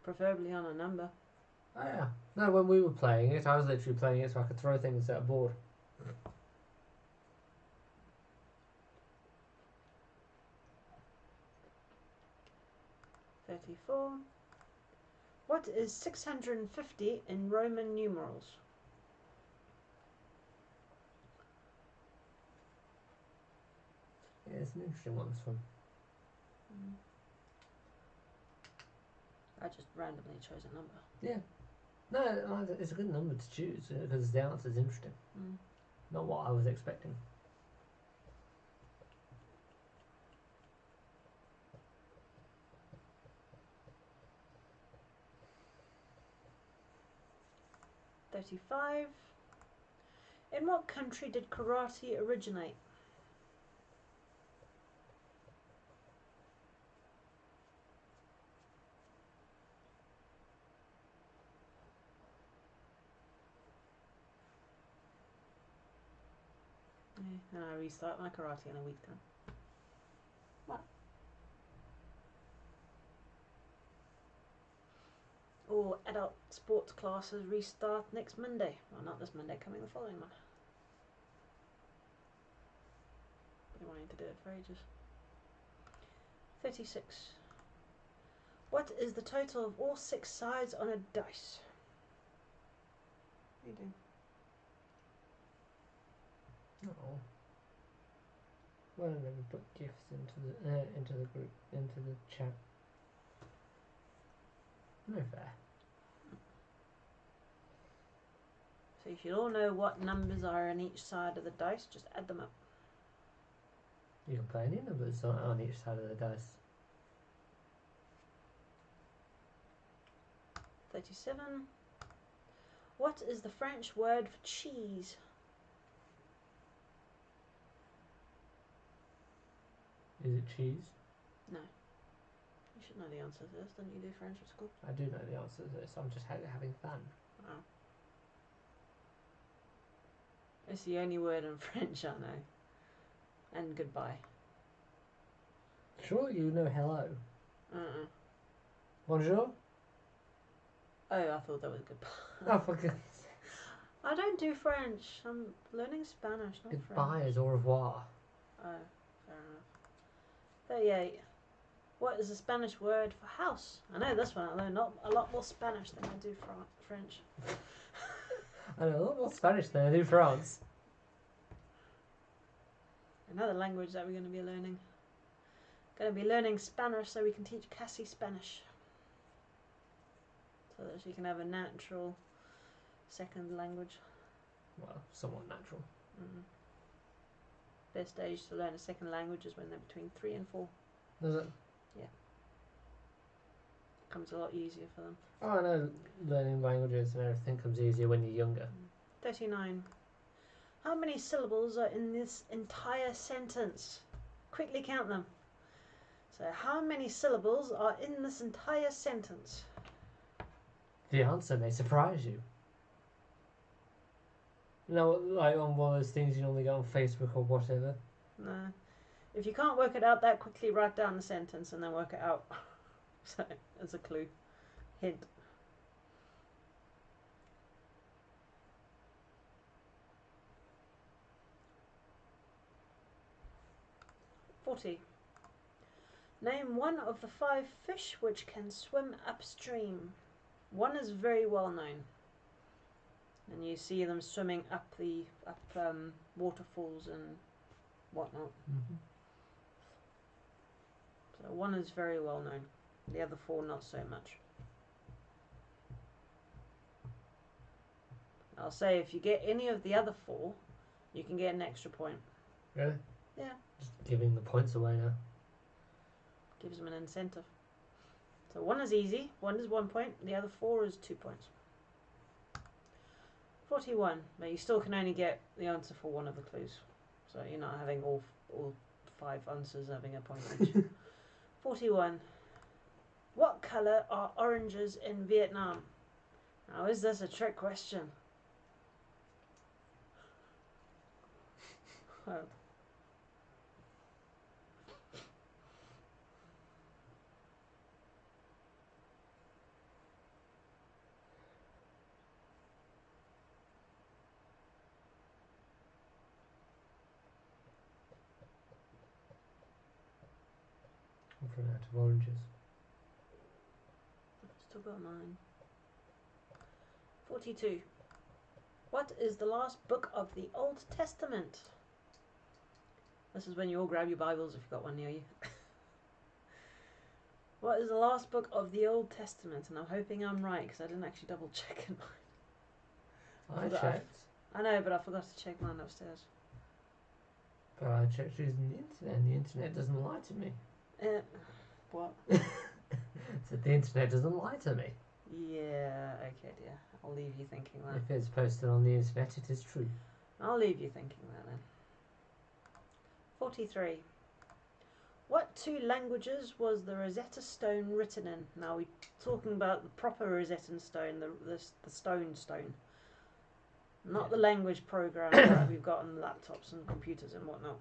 preferably on a number. Oh yeah. No, when we were playing it, I was literally playing it so I could throw things at a board. $34. What is 650 in Roman numerals? Yeah, it's an interesting one, this one. I just randomly chose a number. Yeah. No, it's a good number to choose because the answer is interesting. Not what I was expecting. $35. In what country did karate originate? And I restart my karate in a week time. What? All adult sports classes restart next Monday. Well, not this Monday, coming the following one. Been wanting to do it for ages. 36. What is the total of all 6 sides on a dice? What are you doing? Oh. Well, let me put gifts into the group, into the chat. No fair. So you should all know what numbers are on each side of the dice. Just add them up. You can play any numbers on each side of the dice. 37. What is the French word for cheese? Is it cheese? No. You should know the answer to this. Didn't you do French at school? I do know the answer to this. I'm just having fun. Oh. It's the only word in French I know. And goodbye. Sure, you know hello. Bonjour? Oh, I thought that was goodbye. Oh, for goodness sake. I don't do French. I'm learning Spanish, not Goodbye French. is au revoir. Oh, fair enough. 38. What is the Spanish word for house? I know this one. I learned a lot more Spanish than I do French. I know a lot more Spanish than I do France. Another language that we're going to be learning. Going to be learning Spanish so we can teach Cassie Spanish. So that she can have a natural second language. Well, somewhat natural. Best age to learn a second language is when they're between 3 and 4. Does it? Yeah. Comes a lot easier for them. Oh, I know learning languages and everything comes easier when you're younger. 39. How many syllables are in this entire sentence? Quickly count them. So, how many syllables are in this entire sentence? The answer may surprise you. You know, like on one of those things you normally get on Facebook or whatever. No. If you can't work it out that quickly, write down the sentence and then work it out. So, as a clue. Hint. $40. Name one of the 5 fish which can swim upstream. One is very well known. And you see them swimming up waterfalls and whatnot. So one is very well known. The other 4 not so much. I'll say if you get any of the other 4, you can get an extra point. Really? Yeah. Just giving the points away now. Gives them an incentive. So one is easy, one is 1 point, the other 4 is 2 points. 41, but you still can only get the answer for one of the clues. So you're not having all 5 answers having a point each. 41. What colour are oranges in Vietnam? Now, is this a trick question? I've run out of oranges. Still got mine. 42. What is the last book of the Old Testament? This is when you all grab your Bibles if you've got one near you. What is the last book of the Old Testament? And I'm hoping I'm right because I didn't actually double check in mine. I checked. I know, but I forgot to check mine upstairs. But I checked using the internet, and the internet doesn't lie to me. What? So the internet doesn't lie to me. Yeah, okay, dear. I'll leave you thinking that. If it's posted on the internet, it is true. I'll leave you thinking that then. 43. What two languages was the Rosetta Stone written in? Now we're talking about the proper Rosetta Stone, the stone. Not the language program that we've got on laptops and computers and whatnot.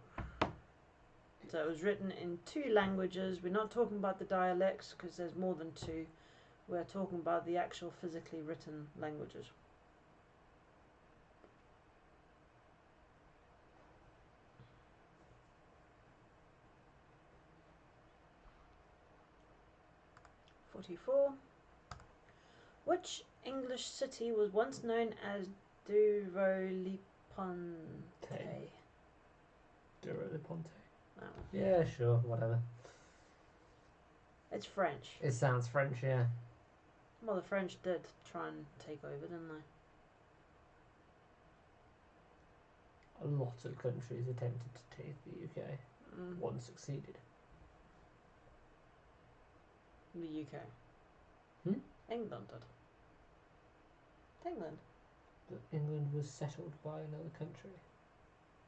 So it was written in two languages. We're not talking about the dialects because there's more than two. We're talking about the actual physically written languages. Which English city was once known as Duvaliponte? Duvaliponte. Oh. Yeah, sure, whatever. It's French. It sounds French, yeah. Well, the French did try and take over, didn't they? A lot of countries attempted to take the UK. One succeeded. The UK. England did. England. But England was settled by another country.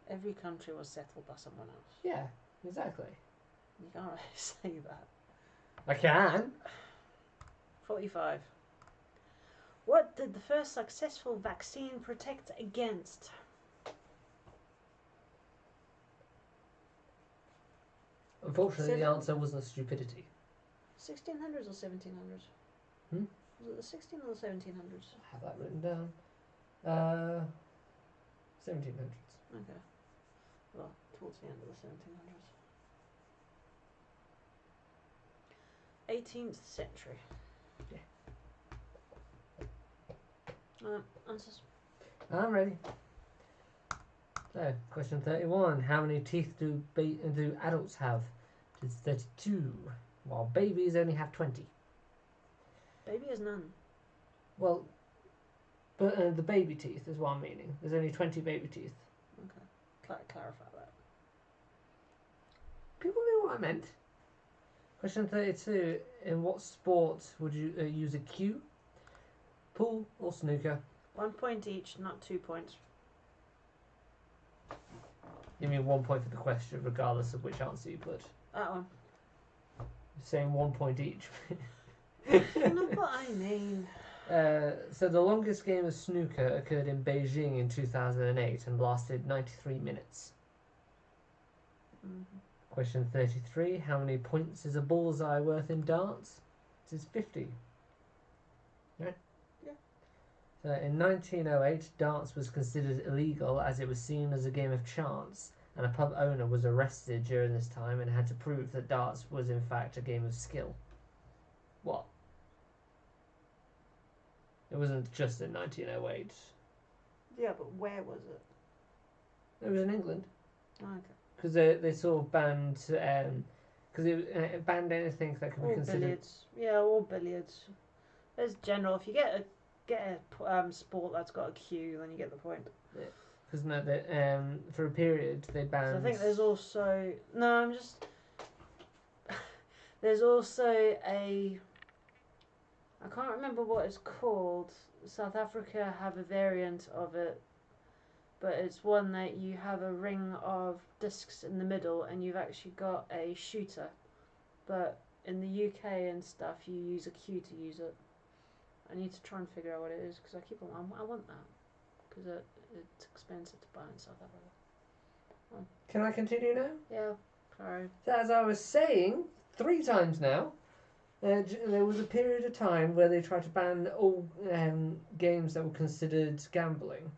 Every country was settled by someone else. Yeah, exactly. You can't really say that. I can. 45. What did the first successful vaccine protect against? Unfortunately, the answer wasn't stupidity. 1600s or 1700s? Was it the 16 or the 1700s? I have that written down. 1700s. Okay. Well, towards the end of the 1700s. 18th century. Yeah. Answers. I'm ready. So, question 31. How many teeth do adults have? It's 32, while babies only have 20. Baby has none. Well, but the baby teeth is what I'm meaning. There's only 20 baby teeth. Okay. Clarify that. People knew what I meant. Question 32. In what sport would you use a cue? Pool or snooker? 1 point each, not 2 points. You mean 1 point for the question, regardless of which answer you put? That one. You're saying 1 point each. You know what I mean. So the longest game of snooker occurred in Beijing in 2008 and lasted 93 minutes. Question 33. How many points is a bullseye worth in darts? It is 50. Right? Yeah. So in 1908, darts was considered illegal as it was seen as a game of chance, and a pub owner was arrested during this time and had to prove that darts was in fact a game of skill. What? It wasn't just in 1908. Yeah, but where was it? It was in England. Oh, okay. Because they sort of banned, because it banned anything that could be considered. Billiards. Yeah, all billiards. There's general. If you get a sport that's got a cue, then you get the point. Yeah. Because for a period they banned. So I think there's also there's also a. I can't remember what it's called. South Africa have a variant of it, but it's one that you have a ring of discs in the middle and you've actually got a shooter. But in the UK and stuff, you use a cue to use it. I need to try and figure out what it is because I want that because it's expensive to buy in South Africa. Oh. Can I continue now? Yeah, sorry. So as I was saying 3 times now, there was a period of time where they tried to ban all games that were considered gambling.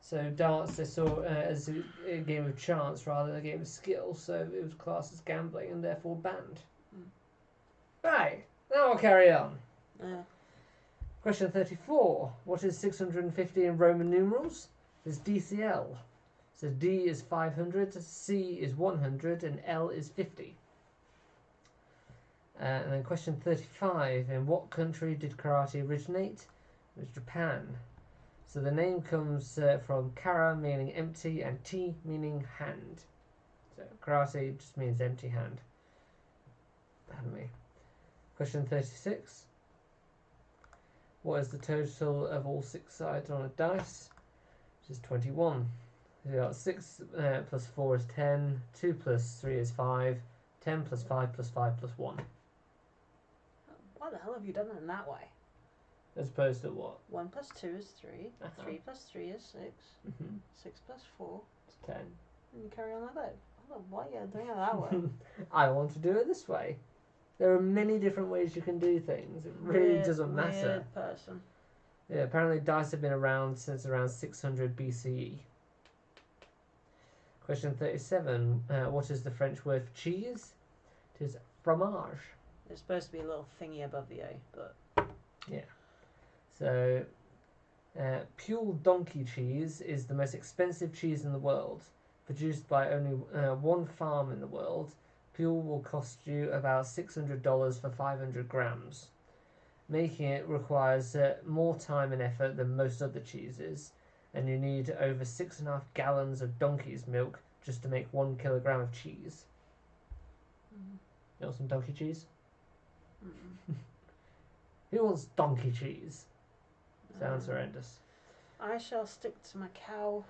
So darts they saw as a game of chance rather than a game of skill, so it was classed as gambling and therefore banned. I'll carry on. Yeah. Question 34. What is 650 in Roman numerals? There's DCL. So D is 500, C is 100, and L is 50. And then question 35. In what country did karate originate? It was Japan. So the name comes from kara, meaning empty, and ti, meaning hand. So karate just means empty hand. Pardon me. Question 36. What is the total of all 6 sides on a dice? Which is 21. We got 6 plus 4 is 10, 2 plus 3 is 5, 10 plus 5 plus 5 plus 1. Why the hell have you done it in that way? As opposed to what? 1 plus 2 is 3, 3 plus 3 is 6, 6 plus 4 It's 10. and you carry on like that. I don't know why you're doing it that way. I want to do it this way. There are many different ways you can do things. It really doesn't matter. Weird person. Yeah, apparently dice have been around since around 600 BCE. Question 37. What is the French word for cheese? It is fromage. It's supposed to be a little thingy above the A, but... Yeah. So, Pule donkey cheese is the most expensive cheese in the world. Produced by only one farm in the world, Pule will cost you about $600 for 500 grams. Making it requires more time and effort than most other cheeses, and you need over 6.5 gallons of donkey's milk just to make 1 kilogram of cheese. You want some donkey cheese? Who wants donkey cheese? Sounds horrendous. I shall stick to my cow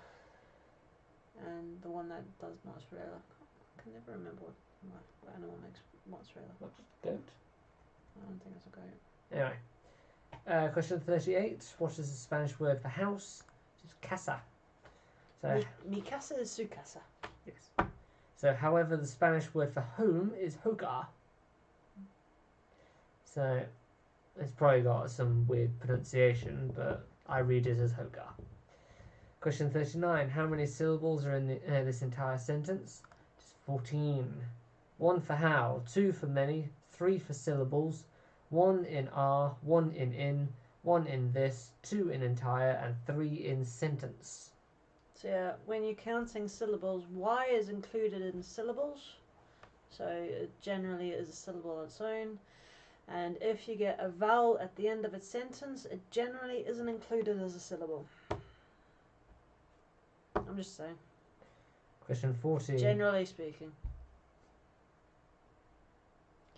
and the one that does mozzarella. I can never remember what animal makes mozzarella. What, goat? I don't think it's a goat. Anyway, question 38. What is the Spanish word for house? It's casa. So, Mi casa is su casa. yes. So, however, the Spanish word for home is hogar. So, it's probably got some weird pronunciation, but I read it as hogar. Question 39. How many syllables are in this entire sentence? Just 14. 1 for how, 2 for many, 3 for syllables, 1 in are, 1 in, 1 in this, 2 in entire, and 3 in sentence. So yeah, when you're counting syllables, Y is included in syllables. So it generally is a syllable on its own. And if you get a vowel at the end of a sentence, it generally isn't included as a syllable. I'm just saying. Question 40. Generally speaking.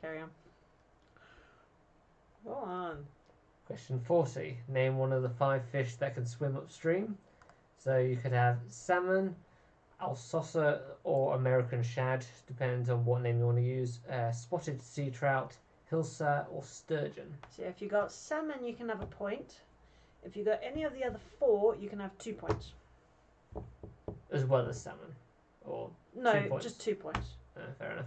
Carry on. Go on. Question 40. Name one of the 5 fish that can swim upstream. So you could have salmon, alsosa, or American shad, depends on what name you want to use, spotted sea trout, hilsa, or sturgeon. So if you got salmon, you can have a point. If you got any of the other 4, you can have 2 points. As well as salmon? Or No, 2 points? just 2 points. Fair enough.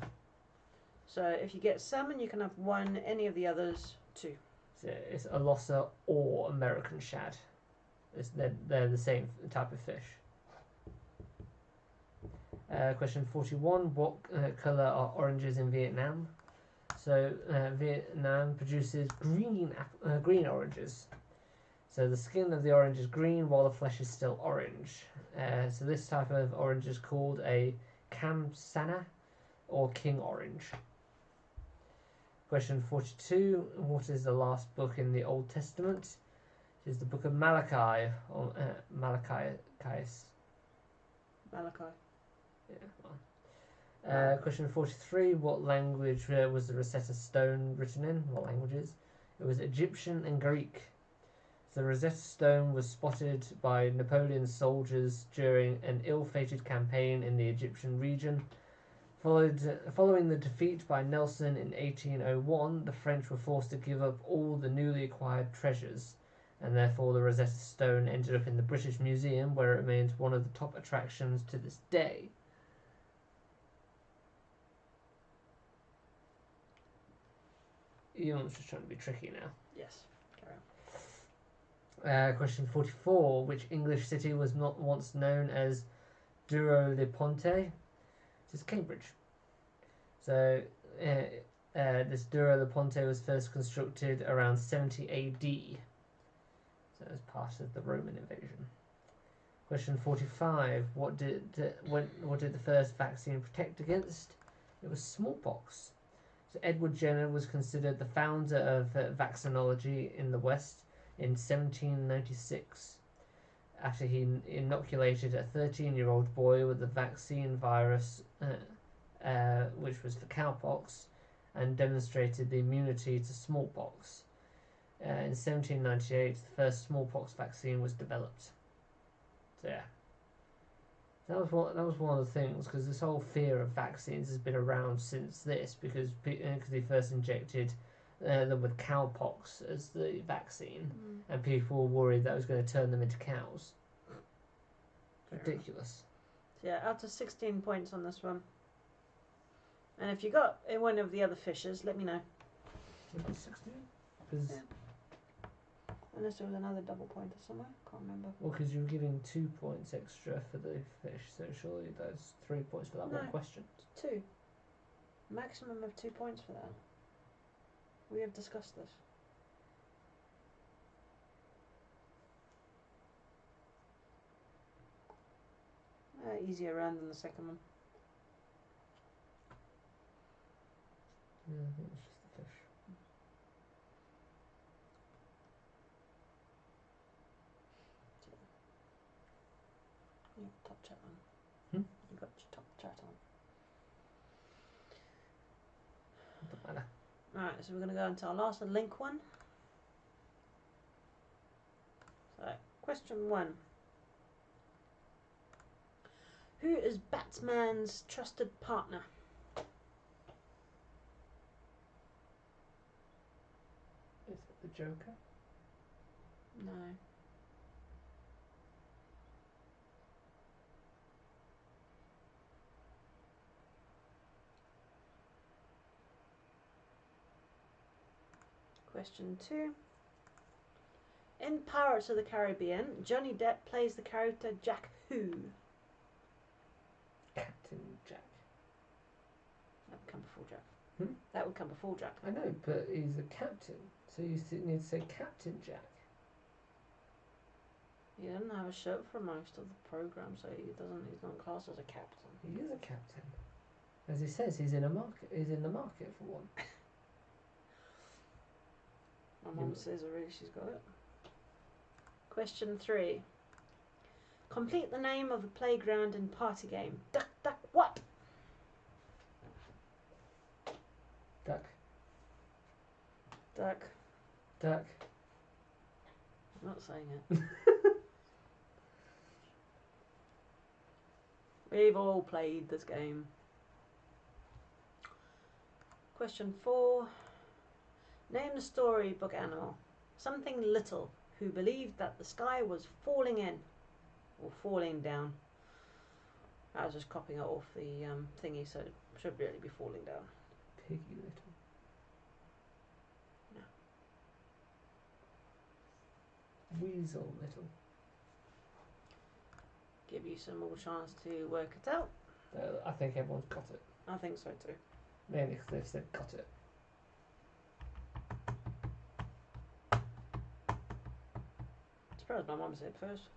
So if you get salmon, you can have 1. Any of the others, 2. So it's alosa or American shad. They're the same type of fish. Question 41. What colour are oranges in Vietnam? So Vietnam produces green oranges. So the skin of the orange is green while the flesh is still orange. So this type of orange is called a Cam Sana or King Orange. Question 42. What is the last book in the Old Testament? It is the book of Malachi, or Malachi. Malachi. Yeah, well. Question 43. What language was the Rosetta Stone written in? What languages? It was Egyptian and Greek. The Rosetta Stone was spotted by Napoleon's soldiers during an ill-fated campaign in the Egyptian region. Following the defeat by Nelson in 1801, the French were forced to give up all the newly acquired treasures, and therefore the Rosetta Stone ended up in the British Museum, where it remains one of the top attractions to this day. Ewan's just trying to be tricky now. Yes. Carry on. Question 44. Which English city was not once known as Duro le Ponte? It is Cambridge. So, This Dura de Ponte was first constructed around 70 AD, so as part of the Roman invasion. Question 45. What did the first vaccine protect against? It was smallpox. So Edward Jenner was considered the founder of vaccinology in the West in 1796, after he inoculated a 13-year-old boy with the vaccine virus, which was for cowpox, and demonstrated the immunity to smallpox. In 1798, the first smallpox vaccine was developed. So yeah, that was one of the things, because this whole fear of vaccines has been around since this, because he first injected them with cowpox as the vaccine, and people were worried that was going to turn them into cows. Ridiculous. So yeah, out of 16 points on this one. And if you got one of the other fishes, let me know. 16? Because unless there was another double pointer somewhere, can't remember. Well, because you were giving 2 points extra for the fish, so surely that's 3 points for that one question. 2. Maximum of 2 points for that. We have discussed this. Easier round than the second one. Yeah, I think it's just the fish. You got top chat on. You got your top chat on. Doesn't matter. Alright, so we're going to go into our last link one. So, question 1. Who is Batman's trusted partner? Is it the Joker? No. Question 2. In Pirates of the Caribbean, Johnny Depp plays the character Jack who? Captain Jack. That would come before Jack. Hmm? That would come before Jack. I know, but he's a captain, so you need to say Captain Jack. He doesn't have a shirt for most of the program, so he's not classed as a captain. He is a captain. As he says, he's in the market for one. My mum says already she's got it. Question 3. Complete the name of the playground and party game. Duck, duck, what? Duck. Duck. Duck. I'm not saying it. We've all played this game. Question 4. Name the storybook animal. Something little who believed that the sky was falling in or falling down. I was just copying it off the thingy, so it should really be falling down. Piggy Little. No. Weasel Little. Give you some more chance to work it out. I think everyone's got it. I think so too. Mainly because they've said got it. Surprised my mum said first.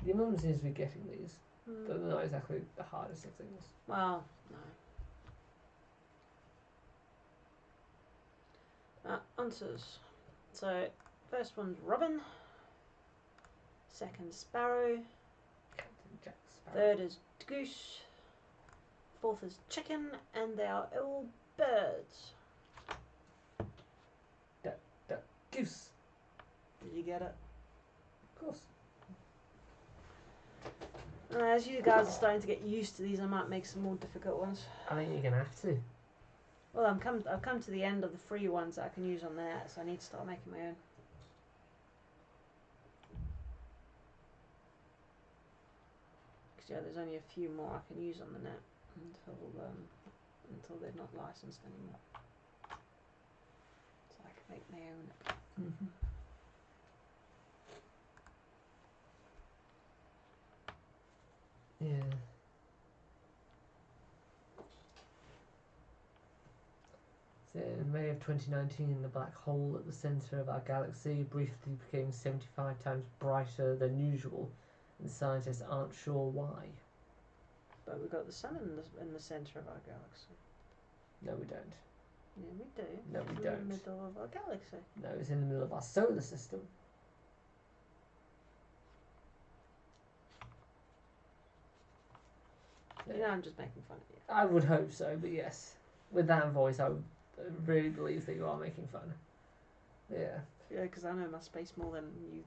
Your mum seems to be getting these, but they're not exactly the hardest of things. Well, no. Answers. So, first one's Robin. Second, Sparrow. Captain Jack Sparrow. Third is Goose. Fourth is Chicken, and they are all birds. Goose. Did you get it? Of course. As you guys are starting to get used to these, I might make some more difficult ones. I think you're gonna have to. Well, I've come to the end of the free ones that I can use on there, so I need to start making my own. Because yeah, there's only a few more I can use on the net until they're not licensed anymore. So I can make my own. Mm-hmm. Yeah. of 2019, the black hole at the centre of our galaxy briefly became 75 times brighter than usual, and scientists aren't sure why. But we've got the sun in the centre of our galaxy. No, we don't. Yeah, we do. No, we It's don't. in the middle of our galaxy. No, it's in the middle of our solar system. You know, I'm just making fun of you. I would hope so, but yes. With that voice, I would really believe that you are making fun. Yeah. Yeah, because I know my space more than you.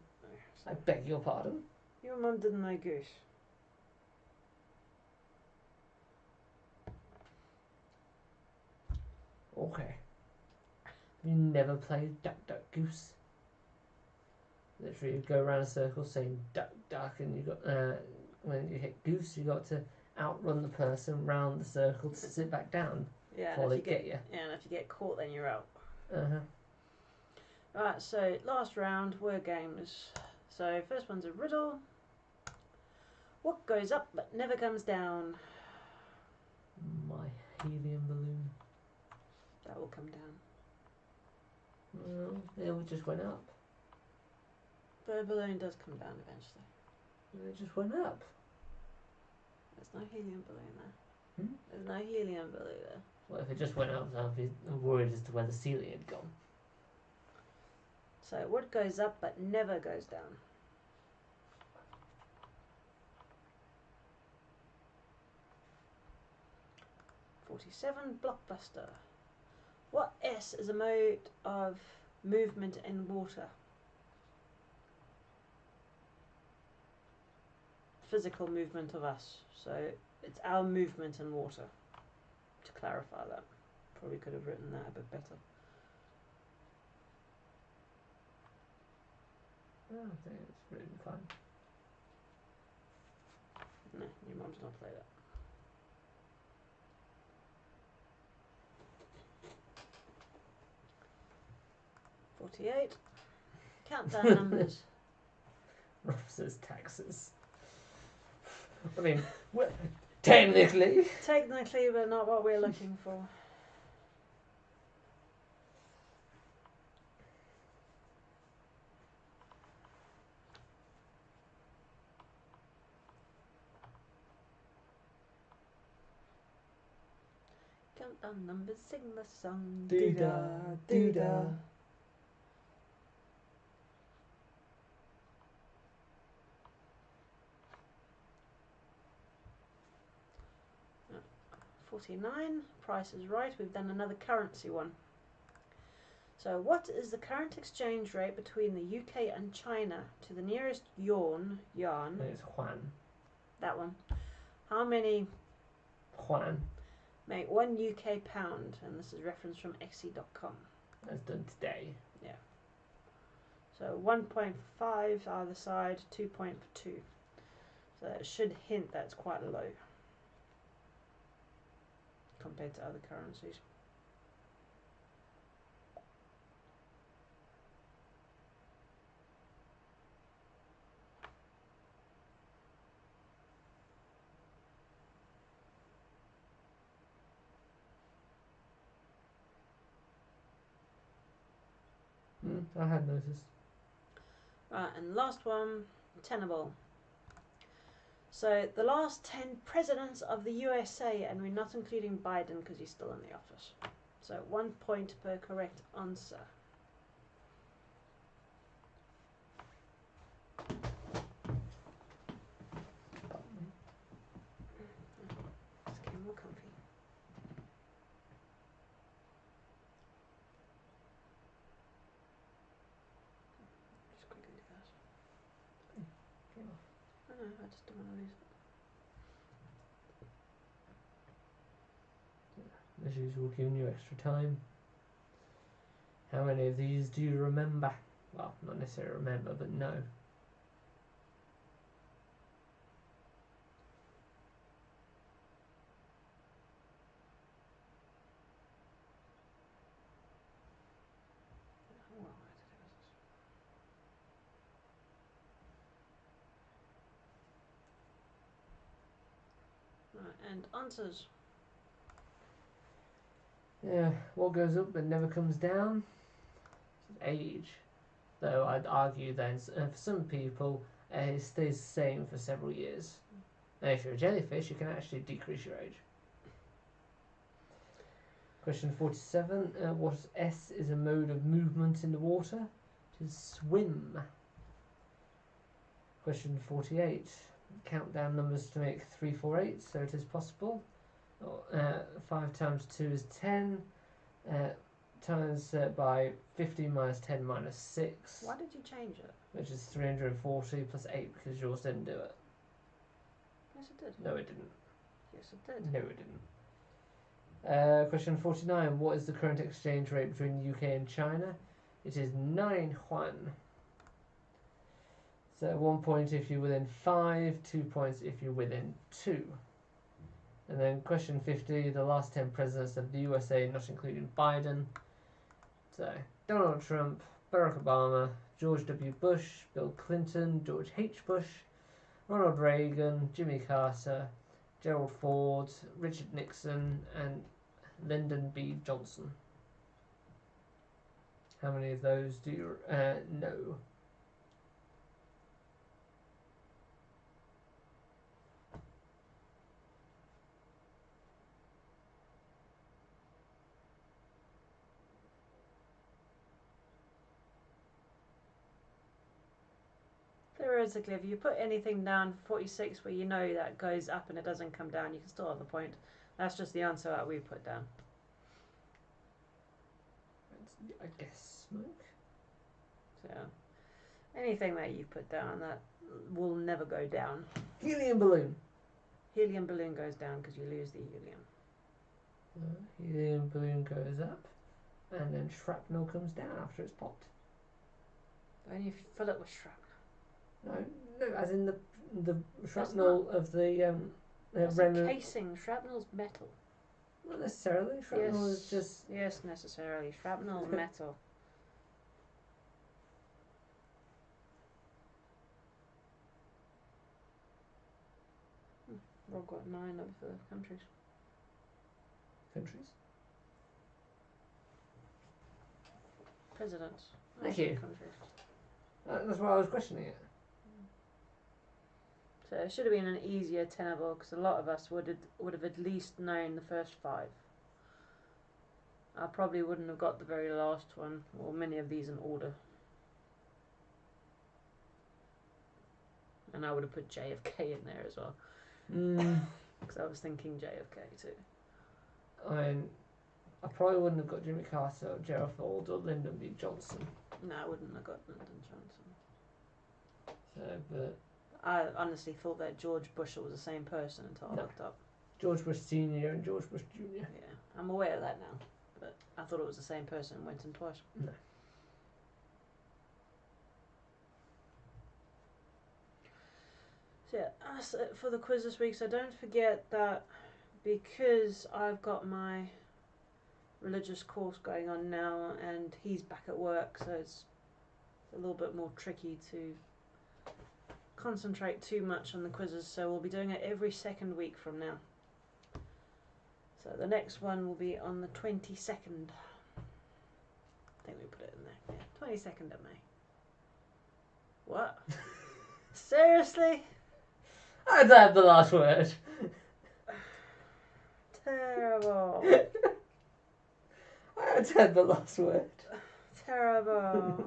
I beg your pardon? Your mum didn't know goose. Okay. You never played Duck Duck Goose? Literally, you go around a circle saying duck duck, and you got when you hit goose, you got to outrun the person round the circle to sit back down Yeah, before they get you. Yeah, and if you get caught, then you're out. Uh-huh. Right, so last round, word games. So first one's a riddle. What goes up but never comes down? My helium balloon. That will come down. Well, it just went up. But a balloon does come down eventually. It just went up. There's no helium balloon there. Hmm? There's no helium balloon there. Well, if it just went up, I'd be worried as to where the ceiling had gone. So what goes up but never goes down? '47 Blockbuster. What S is a mode of movement in water? Physical movement of us. So it's our movement in water. To clarify that. Probably could have written that a bit better. Oh, I think it's really fun. No, your mum's not played it. '48. Countdown numbers. Ross's taxes. I mean, well, technically. Technically, but not what we're looking for. Countdown numbers, sing the song. Doo-dah, doo-dah. '49. Price is Right. We've done another currency one. So, what is the current exchange rate between the UK and China to the nearest yuan? I think it's Juan. That one. How many Juan. make 1 UK pound? And this is reference from xe.com. That's done today. Yeah. So 1.5 either side, 2.2. So that should hint that it's quite low compared to other currencies. I had noticed. Right, and last one, tenable. So the last 10 presidents of the USA, and we're not including Biden because he's still in the office. So 1 point per correct answer. Just getting more comfy. Just quickly do that. I know, I just don't want to lose it. As usual, giving you extra time. How many of these do you remember? Well, not necessarily remember, but know. Right, and answers. Yeah, what goes up but never comes down? Age. Though I'd argue then, for some people, it stays the same for several years. And if you're a jellyfish, you can actually decrease your age. Question 47. What S is a mode of movement in the water? It is swim. Question 48. Count down numbers to make 3, 4, 8, so it is possible. 5 times 2 is 10. Times by 50 minus 10 minus 6. Why did you change it? Which is 340 plus 8 because yours didn't do it. Yes, it did. No, it didn't. Yes, it did. No, it didn't. Question 49. What is the current exchange rate between the UK and China? It is 9 yuan. So 1 point if you're within 5, 2 points if you're within 2. And then question 50. The last 10 presidents of the USA, not including Biden. So Donald Trump, Barack Obama, George W. Bush, Bill Clinton, George H. Bush, Ronald Reagan, Jimmy Carter, Gerald Ford, Richard Nixon, and Lyndon B. Johnson. How many of those do you know? Theoretically, if you put anything down 46 where you know that goes up and it doesn't come down, you can still have a point. That's just the answer that we put down. I guess smoke. So, anything that you put down that will never go down. Helium balloon. Helium balloon goes down because you lose the helium. Helium balloon goes up, and then shrapnel comes down after it's popped. Only if you fill it with shrapnel. No, as in the shrapnel of the That's a casing. Shrapnel's metal. Not necessarily. Shrapnel is just. Yes, necessarily. Shrapnel's metal. Rob got 9 of the countries. Countries? Presidents. Thank you. Countries. That's why I was questioning it. So it should have been an easier tenable because a lot of us would have at least known the first 5. I probably wouldn't have got the very last one or many of these in order. And I would have put JFK in there as well. Because I was thinking JFK too. I probably wouldn't have got Jimmy Carter or Gerald Ford or Lyndon B. Johnson. No, I wouldn't have got Lyndon Johnson. So, but I honestly thought that George Bush was the same person until I looked up. George Bush Senior and George Bush Junior. Yeah, I'm aware of that now, but I thought it was the same person and went in twice. No. So yeah, that's it for the quiz this week. So don't forget that because I've got my religious course going on now and he's back at work, so it's a little bit more tricky to concentrate too much on the quizzes, so we'll be doing it every second week from now. So the next one will be on the 22nd. I think we put it in there. Yeah, 22nd of May. What? Seriously? I'd have the last word. Terrible. I had the last word. Terrible.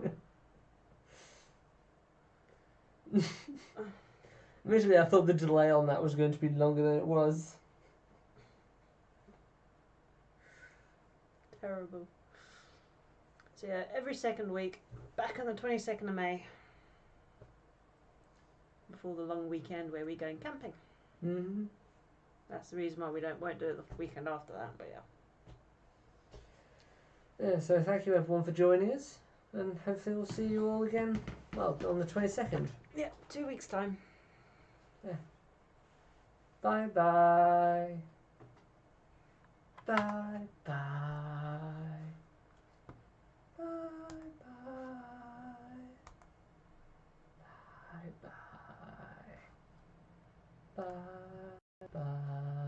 Originally, I thought the delay on that was going to be longer than it was. Terrible. So yeah, every second week, back on the 22nd of May, before the long weekend where we're going camping. Mm-hmm. That's the reason why we won't do it the weekend after that, but yeah. Yeah, so thank you everyone for joining us, and hopefully we'll see you all again, well, on the 22nd. Yeah, 2 weeks' time. Yeah. Bye-bye. Bye-bye. Bye-bye. Bye-bye. Bye-bye.